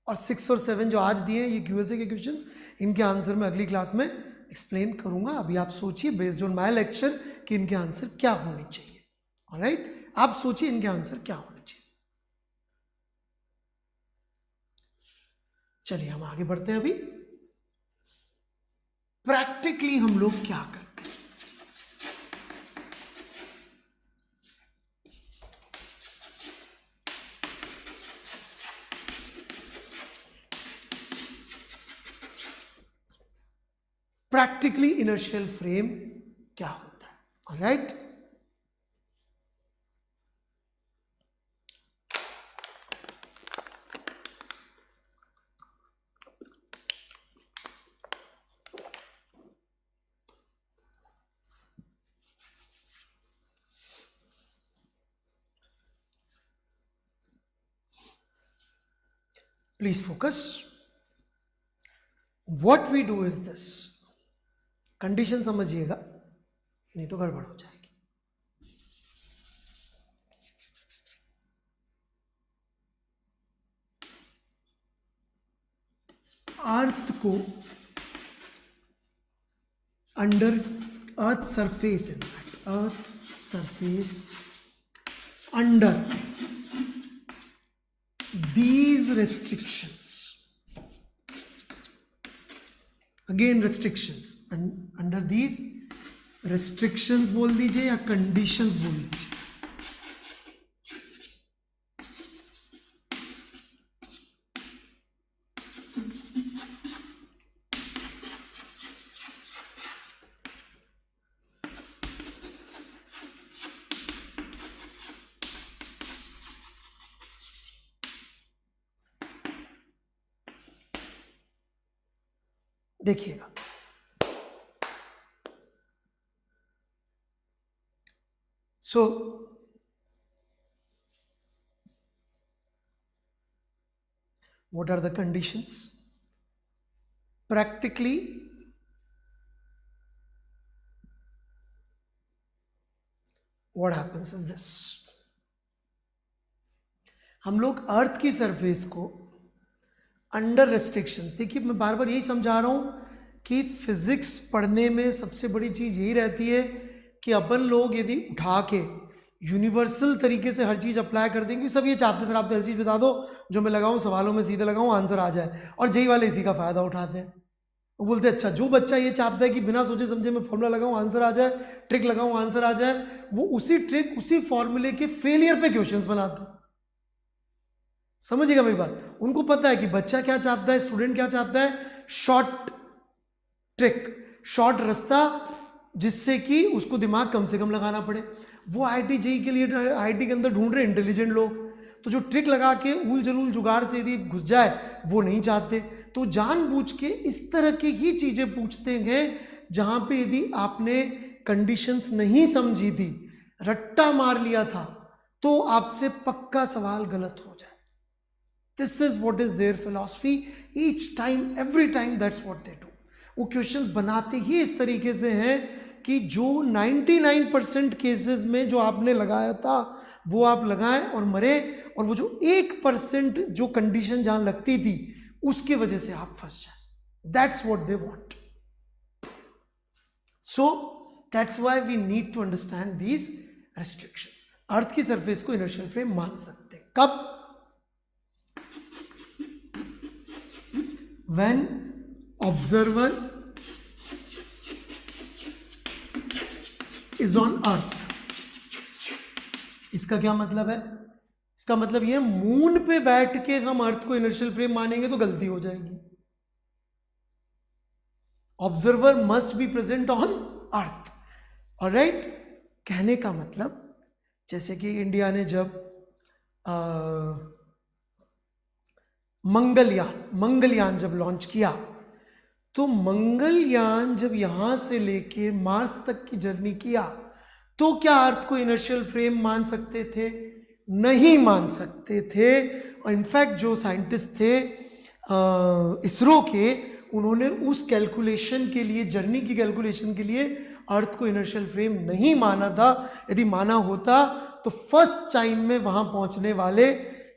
और 6 और 7 जो आज दिए हैं ये क्यूएसए के क्वेश्चंस, इनके आंसर मैं अगली क्लास में एक्सप्लेन करूंगा, अभी आप सोचिए बेस्ड ऑन माय लेक्चर कि इनके आंसर क्या होने चाहिए। ऑलराइट, आप सोचिए इनके आंसर क्या होने चाहिए। चलिए हम आगे बढ़ते हैं। अभी प्रैक्टिकली हम लोग क्या करते हैं। प्रैक्टिकली इनर्शियल फ्रेम क्या होता है। Alright, please focus. What we do is this, condition समझिएगा नहीं तो गड़बड़ हो जाएगी। अर्थ को under earth surface, in fact earth surface under these restrictions, again restrictions, and under these restrictions बोल दीजिए या conditions बोल दीजिए, देखिएगा। सो what are the conditions? Practically what happens is this, हम लोग अर्थ की सरफेस को अंडर रेस्ट्रिक्शंस, देखिए मैं बार बार यही समझा रहा हूं कि फिजिक्स पढ़ने में सबसे बड़ी चीज यही रहती है कि अपन लोग यदि उठा के यूनिवर्सल तरीके से हर चीज अप्लाई कर देंगे, सब ये चाहते हैं सर आप तो हर चीज बता दो जो मैं लगाऊं सवालों में सीधे लगाऊं आंसर आ जाए, और जेई वाले इसी का फायदा उठाते हैं। वो बोलते हैं अच्छा जो बच्चा ये चाहता है कि बिना सोचे समझे मैं फॉर्मूला लगाऊं आंसर आ जाए, ट्रिक लगाऊं आंसर आ जाए, वो उसी ट्रिक उसी फॉर्मूले के फेलियर पे क्वेश्चंस बनाते हैं। समझिएगा मेरी बात, उनको पता है कि बच्चा क्या चाहता है, स्टूडेंट क्या चाहता है, शॉर्ट ट्रिक, शॉर्ट रास्ता जिससे कि उसको दिमाग कम से कम लगाना पड़े। वो आईआईटी जेई के लिए आईआईटी के अंदर ढूंढ रहे इंटेलिजेंट लोग, तो जो ट्रिक लगा के ऊल जलूल जुगाड़ से यदि घुस जाए वो नहीं चाहते, तो जानबूझ के इस तरह की ही चीजें पूछते हैं जहां पे यदि आपने कंडीशंस नहीं समझी थी, रट्टा मार लिया था, तो आपसे पक्का सवाल गलत हो जाए। This is what is their philosophy each time, every time, that's what they do. वो क्वेश्चंस बनाते ही इस तरीके से हैं कि जो 99% केसेस में जो आपने लगाया था वो आप लगाएं और मरे, और वो जो 1% जो कंडीशन जहां लगती थी उसके वजह से आप फंस जाए। That's what they want. So that's why we need to understand these restrictions. अर्थ की सरफेस को इनर्शियल फ्रेम मान सकते हैं कब? When observer is on earth. इसका क्या मतलब है? इसका मतलब ये मून पे बैठ के हम अर्थ को इनर्शियल फ्रेम मानेंगे तो गलती हो जाएगी। Observer must be present on earth. Alright, कहने का मतलब जैसे कि इंडिया ने जब मंगलयान जब लॉन्च किया, तो मंगलयान जब यहां से लेके मार्स तक की जर्नी किया, तो क्या अर्थ को इनर्शियल फ्रेम मान सकते थे? नहीं मान सकते थे। और इनफैक्ट जो साइंटिस्ट थे इसरो के, उन्होंने उस कैलकुलेशन के लिए, जर्नी की कैलकुलेशन के लिए अर्थ को इनर्शियल फ्रेम नहीं माना था। यदि माना होता तो फर्स्ट टाइम में वहां पहुंचने वाले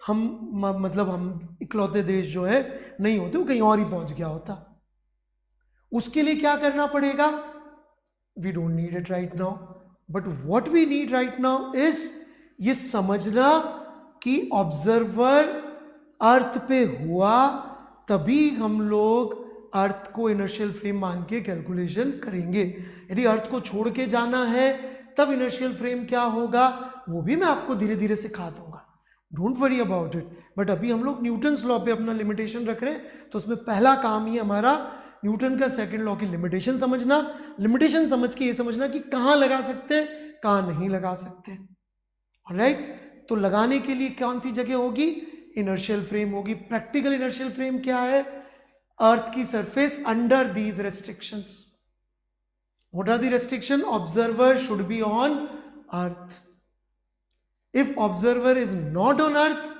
हम इकलौते देश जो है नहीं होते, वो कहीं और ही पहुंच गया होता। उसके लिए क्या करना पड़ेगा? We don't need it right now, but what we need right now is ये समझना कि ऑब्जर्वर अर्थ पे हुआ तभी हम लोग अर्थ को इनर्शियल फ्रेम मान के कैलकुलेशन करेंगे। यदि अर्थ को छोड़ के जाना है तब इनर्शियल फ्रेम क्या होगा वो भी मैं आपको धीरे धीरे सिखा दूंगा, don't worry about it. But अभी हम लोग न्यूटन्स लॉ पे अपना लिमिटेशन रख रहे हैं, तो उसमें पहला काम ही हमारा न्यूटन का सेकंड लॉ की लिमिटेशन समझना, लिमिटेशन समझ के ये समझना कि कहाँ लगा सकते हैं कहाँ नहीं लगा सकते। ऑलराइट, तो लगाने के लिए कौन सी जगह होगी? इनर्शियल फ्रेम होगी। प्रैक्टिकल इनर्शियल फ्रेम क्या है? अर्थ की surface under these restrictions. What are the restriction? Observer should be on earth. If observer is not on earth,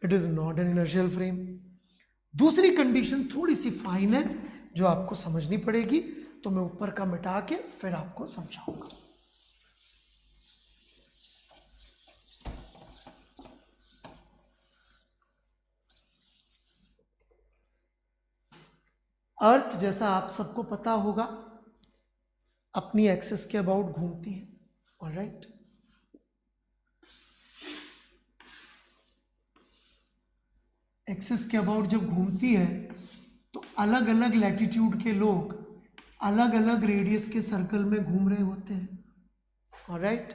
it is not an inertial frame. दूसरी condition थोड़ी सी fine है जो आपको समझनी पड़ेगी, तो मैं ऊपर का मिटा के फिर आपको समझाऊंगा। अर्थ जैसा आप सबको पता होगा अपनी एक्सिस के अबाउट घूमती है। ऑलराइट, एक्सिस के अबाउट जब घूमती है तो अलग अलग लैटिट्यूड के लोग अलग अलग रेडियस के सर्कल में घूम रहे होते हैं। ऑलराइट,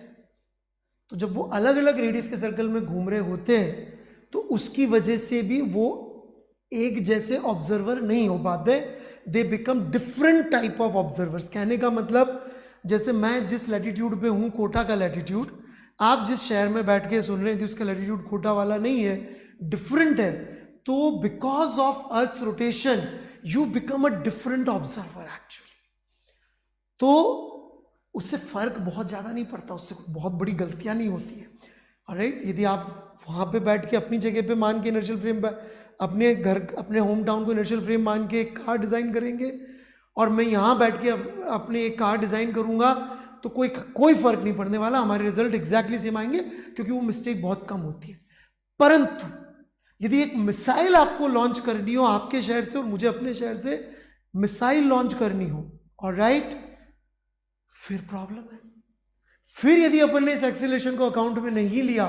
तो जब वो अलग अलग रेडियस के सर्कल में घूम रहे होते हैं तो उसकी वजह से भी वो एक जैसे ऑब्जर्वर नहीं हो पाते, they become different type of observers. कहने का मतलब जैसे मैं जिस लैटिट्यूड पे हूँ, कोटा का लैटिट्यूड, आप जिस शहर में बैठ के सुन रहे हैं उसका लैटिट्यूड कोटा वाला नहीं है, डिफरेंट है। तो because of earth's rotation you become a different observer actually. तो उससे फर्क बहुत ज़्यादा नहीं पड़ता, उससे बहुत बड़ी गलतियां नहीं होती है। ऑलराइट, यदि आप वहाँ पे बैठ के अपनी जगह पे मान के इनर्शियल फ्रेम अपने घर अपने होम टाउन को इनर्शियल फ्रेम मान के एक कार डिज़ाइन करेंगे और मैं यहाँ बैठ के अपने एक कार डिज़ाइन करूँगा तो कोई फर्क नहीं पड़ने वाला, हमारे रिजल्ट एग्जैक्टली सेम आएंगे क्योंकि वो मिस्टेक बहुत कम होती है। परंतु यदि एक मिसाइल आपको लॉन्च करनी हो आपके शहर से और मुझे अपने शहर से मिसाइल लॉन्च करनी हो, ऑलराइट, फिर प्रॉब्लम है। फिर यदि अपन ने इस एक्सीलरेशन को अकाउंट में नहीं लिया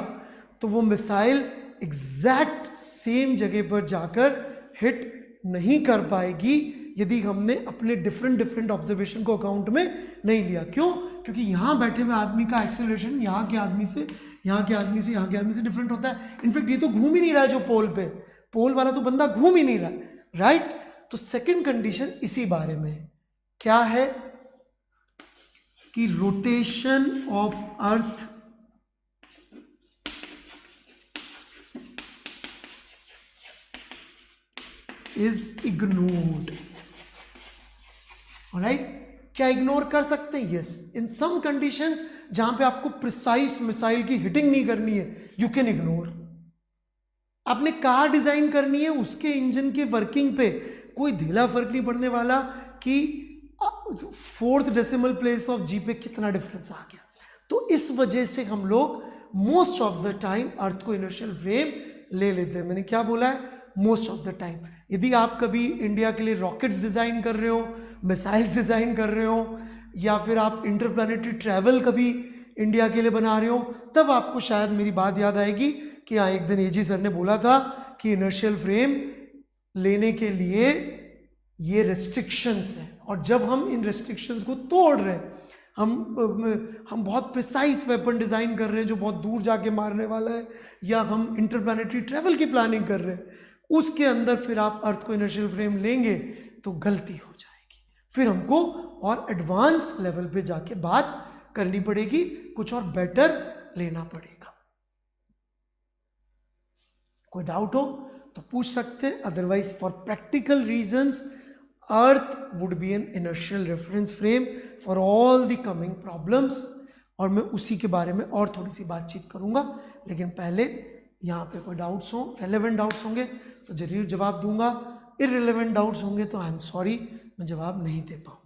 तो वो मिसाइल एग्जैक्ट सेम जगह पर जाकर हिट नहीं कर पाएगी यदि हमने अपने डिफरेंट ऑब्जर्वेशन को अकाउंट में नहीं लिया। क्यों? क्योंकि यहां बैठे हुए आदमी का एक्सीलरेशन यहाँ के आदमी से यहाँ के आदमी से यहाँ के आदमी से डिफरेंट होता है। इनफैक्ट ये तो घूम ही नहीं रहा है जो पोल पे, पोल वाला तो बंदा घूम ही नहीं रहा है, राइट। तो सेकेंड कंडीशन इसी बारे में क्या है कि rotation of earth is ignored. Alright, क्या इग्नोर कर सकते हैं? यस, इन सम कंडीशंस जहां पे आपको प्रिसाइज मिसाइल की हिटिंग नहीं करनी है यू कैन इग्नोर। आपने कार डिजाइन करनी है, उसके इंजन के वर्किंग पे कोई ढीला फर्क नहीं पड़ने वाला कि 4th डेसिमल प्लेस ऑफ जी पे कितना डिफरेंस आ गया। तो इस वजह से हम लोग मोस्ट ऑफ द टाइम अर्थ को इनर्शियल फ्रेम ले लेते हैं। मैंने क्या बोला है? Most of the time. यदि आप कभी इंडिया के लिए रॉकेट्स डिजाइन कर रहे हो, मिसाइल्स डिजाइन कर रहे हो, या फिर आप इंटरप्लैनेटरी ट्रैवल कभी इंडिया के लिए बना रहे हो, तब आपको शायद मेरी बात याद आएगी कि हाँ, एक दिन एजी सर ने बोला था कि इनर्शियल फ्रेम लेने के लिए ये रेस्ट्रिक्शंस हैं, और जब हम इन रेस्ट्रिक्शंस को तोड़ रहे हैं, हम बहुत प्रिसाइज वेपन डिजाइन कर रहे हैं जो बहुत दूर जाके मारने वाला है, या हम इंटरप्लैनेटरी ट्रैवल की प्लानिंग कर रहे हैं, उसके अंदर फिर आप अर्थ को इनर्शियल फ्रेम लेंगे तो गलती हो जाएगी। फिर हमको और एडवांस लेवल पे जाके बात करनी पड़ेगी, कुछ और बेटर लेना पड़ेगा। कोई डाउट हो तो पूछ सकते हैं, otherwise for practical reasons earth would be N inertial reference frame for all the coming problems, और मैं उसी के बारे में और थोड़ी सी बातचीत करूंगा। लेकिन पहले यहाँ पे कोई डाउट्स हो, रेलेवेंट डाउट्स होंगे तो जरूर जवाब दूंगा, इररिलेवेंट डाउट्स होंगे तो आई एम सॉरी, मैं जवाब नहीं दे पाऊंगा।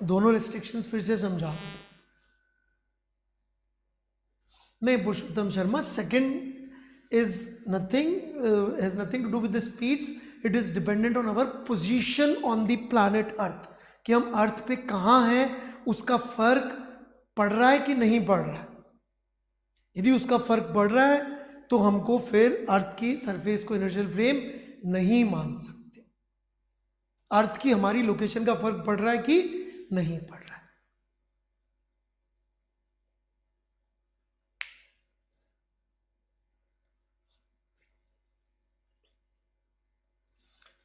दोनों रिस्ट्रिक्शंस फिर से समझा। नहीं Purushottam Sharma, second is nothing, has nothing to do with the speeds, it is dependent on our position on the planet Earth, कि हम अर्थ पे कहाँ हैं, उसका फर्क पड़ रहा है कि नहीं पड़ रहा है। यदि उसका फर्क पड़ रहा है तो हमको फिर अर्थ की सरफेस को इनर्शियल फ्रेम नहीं मान सकते। अर्थ की हमारी लोकेशन का फर्क पड़ रहा है कि नहीं पड़ रहा है।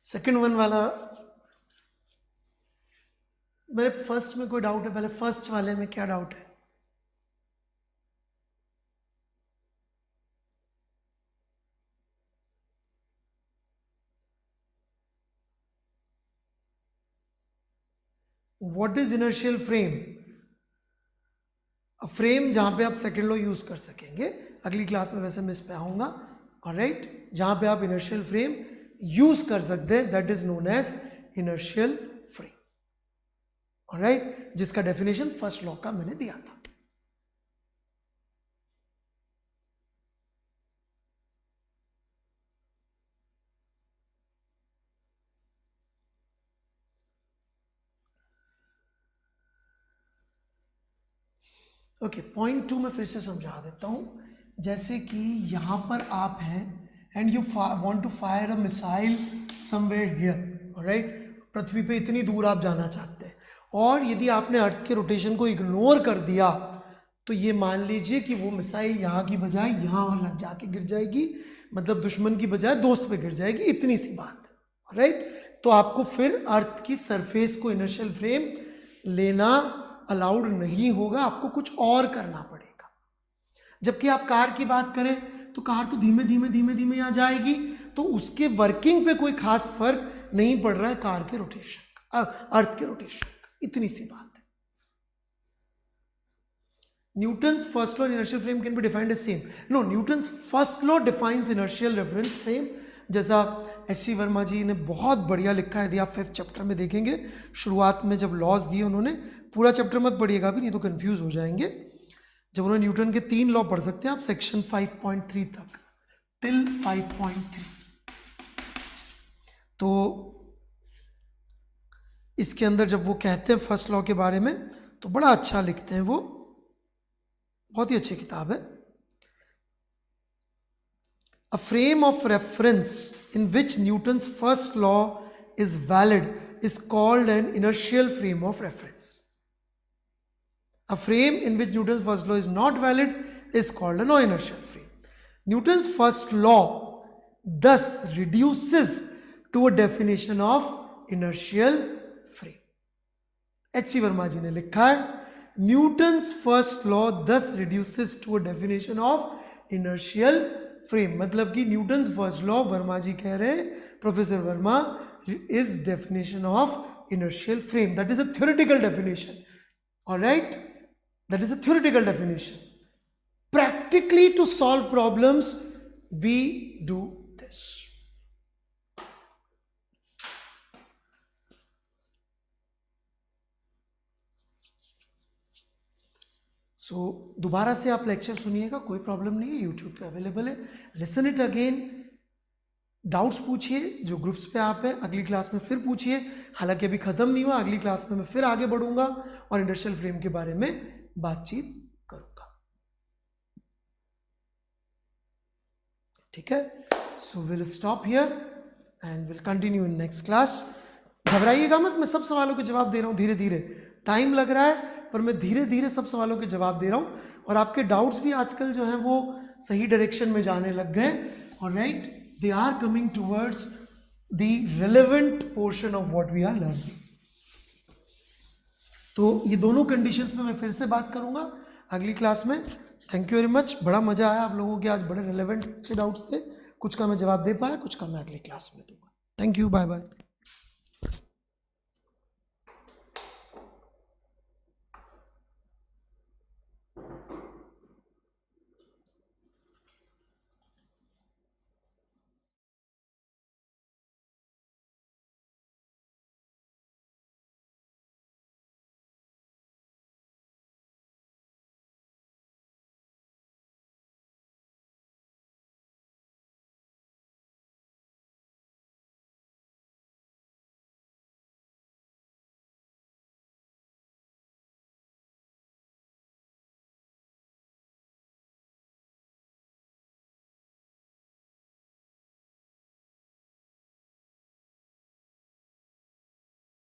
सेकंड वन वाला, मेरे फर्स्ट में कोई डाउट है? पहले फर्स्ट वाले में क्या डाउट है? What is inertial frame? Frame जहां पे आप सेकेंड लॉ यूज कर सकेंगे, अगली क्लास में वैसे मैं इस पे आऊंगा। ऑलराइट, जहां पे आप इनर्शियल फ्रेम यूज कर सकते हैं, that is known as inertial frame. Alright, जिसका डेफिनेशन फर्स्ट लॉ का मैंने दिया था। ओके, पॉइंट 2 में फिर से समझा देता हूं। जैसे कि यहां पर आप हैं and you want to fire a missile somewhere here, alright, पृथ्वी पे इतनी दूर आप जाना चाहते हैं, और यदि आपने अर्थ के रोटेशन को इग्नोर कर दिया तो ये मान लीजिए कि वो मिसाइल यहाँ की बजाय यहाँ और लग जाके गिर जाएगी, मतलब दुश्मन की बजाय दोस्त पे गिर जाएगी, इतनी सी बात है। ऑलराइट, तो आपको फिर अर्थ की सरफेस को इनर्शियल फ्रेम लेना अलाउड नहीं होगा, आपको कुछ और करना पड़ेगा। जबकि आप कार की बात करें तो कार तो धीमे धीमे धीमे धीमे यहाँ जाएगी, तो उसके वर्किंग पे कोई खास फर्क नहीं पड़ रहा है कार के रोटेशन का, अर्थ के रोटेशन का, इतनी सी बात है। Newton's first law in inertial frame can be defined as same. No, Newton's first law defines inertial reference frame, जैसा एच.सी. वर्मा जी ने बहुत बढ़िया लिखा है। यदि आप 5th चैप्टर में देखेंगे, शुरुआत में जब लॉज दिए उन्होंने, पूरा चैप्टर मत पढ़िएगा भी, नहीं तो कंफ्यूज हो जाएंगे। जब उन्होंने न्यूटन के 3 लॉ पढ़ सकते हैं आप, सेक्शन 5.3 तक, टिल 5.3। तो इसके अंदर जब वो कहते हैं फर्स्ट लॉ के बारे में तो बड़ा अच्छा लिखते हैं, वो बहुत ही अच्छी किताब है। A frame of reference in which Newton's first law is valid is called an inertial frame of reference. A frame in which Newton's first law is not valid is called a non-inertial frame. Newton's first law thus reduces to a definition of inertial frame. H.C. Verma जी ने लिखा है, Newton's first law thus reduces to a definition of inertial frame, मतलब कि Newton's first law, Verma ji कह रहे हैं, professor Verma, is definition of inertial frame. That is a theoretical definition, alright, that is a theoretical definition. Practically to solve problems we do this. So दोबारा से आप lecture सुनिएगा, कोई प्रॉब्लम नहीं है, यूट्यूब पे अवेलेबल है, लिसन इट अगेन, डाउट्स पूछिए जो ग्रुप्स पे आप हैं, अगली क्लास में फिर पूछिए। हालांकि अभी ख़त्म नहीं हुआ, अगली क्लास में मैं फिर आगे बढ़ूंगा और इंडस्ट्रियल फ्रेम के बारे में बातचीत करूंगा। ठीक है, so will stop here and will continue in next class. घबराइएगा मत, मैं सब सवालों के जवाब दे रहा हूँ धीरे धीरे, टाइम लग रहा है पर मैं धीरे धीरे सब सवालों के जवाब दे रहा हूँ, और आपके डाउट्स भी आजकल जो हैं वो सही डायरेक्शन में जाने लग गए। Alright, they are coming towards the relevant portion of what we are learning. तो ये दोनों कंडीशंस में मैं फिर से बात करूंगा अगली क्लास में। थैंक यू वेरी मच, बड़ा मजा आया आप लोगों के, आज बड़े रिलेवेंट अच्छे डाउट्स थे, कुछ का मैं जवाब दे पाया, कुछ का मैं अगली क्लास में दूंगा। Thank you, bye bye.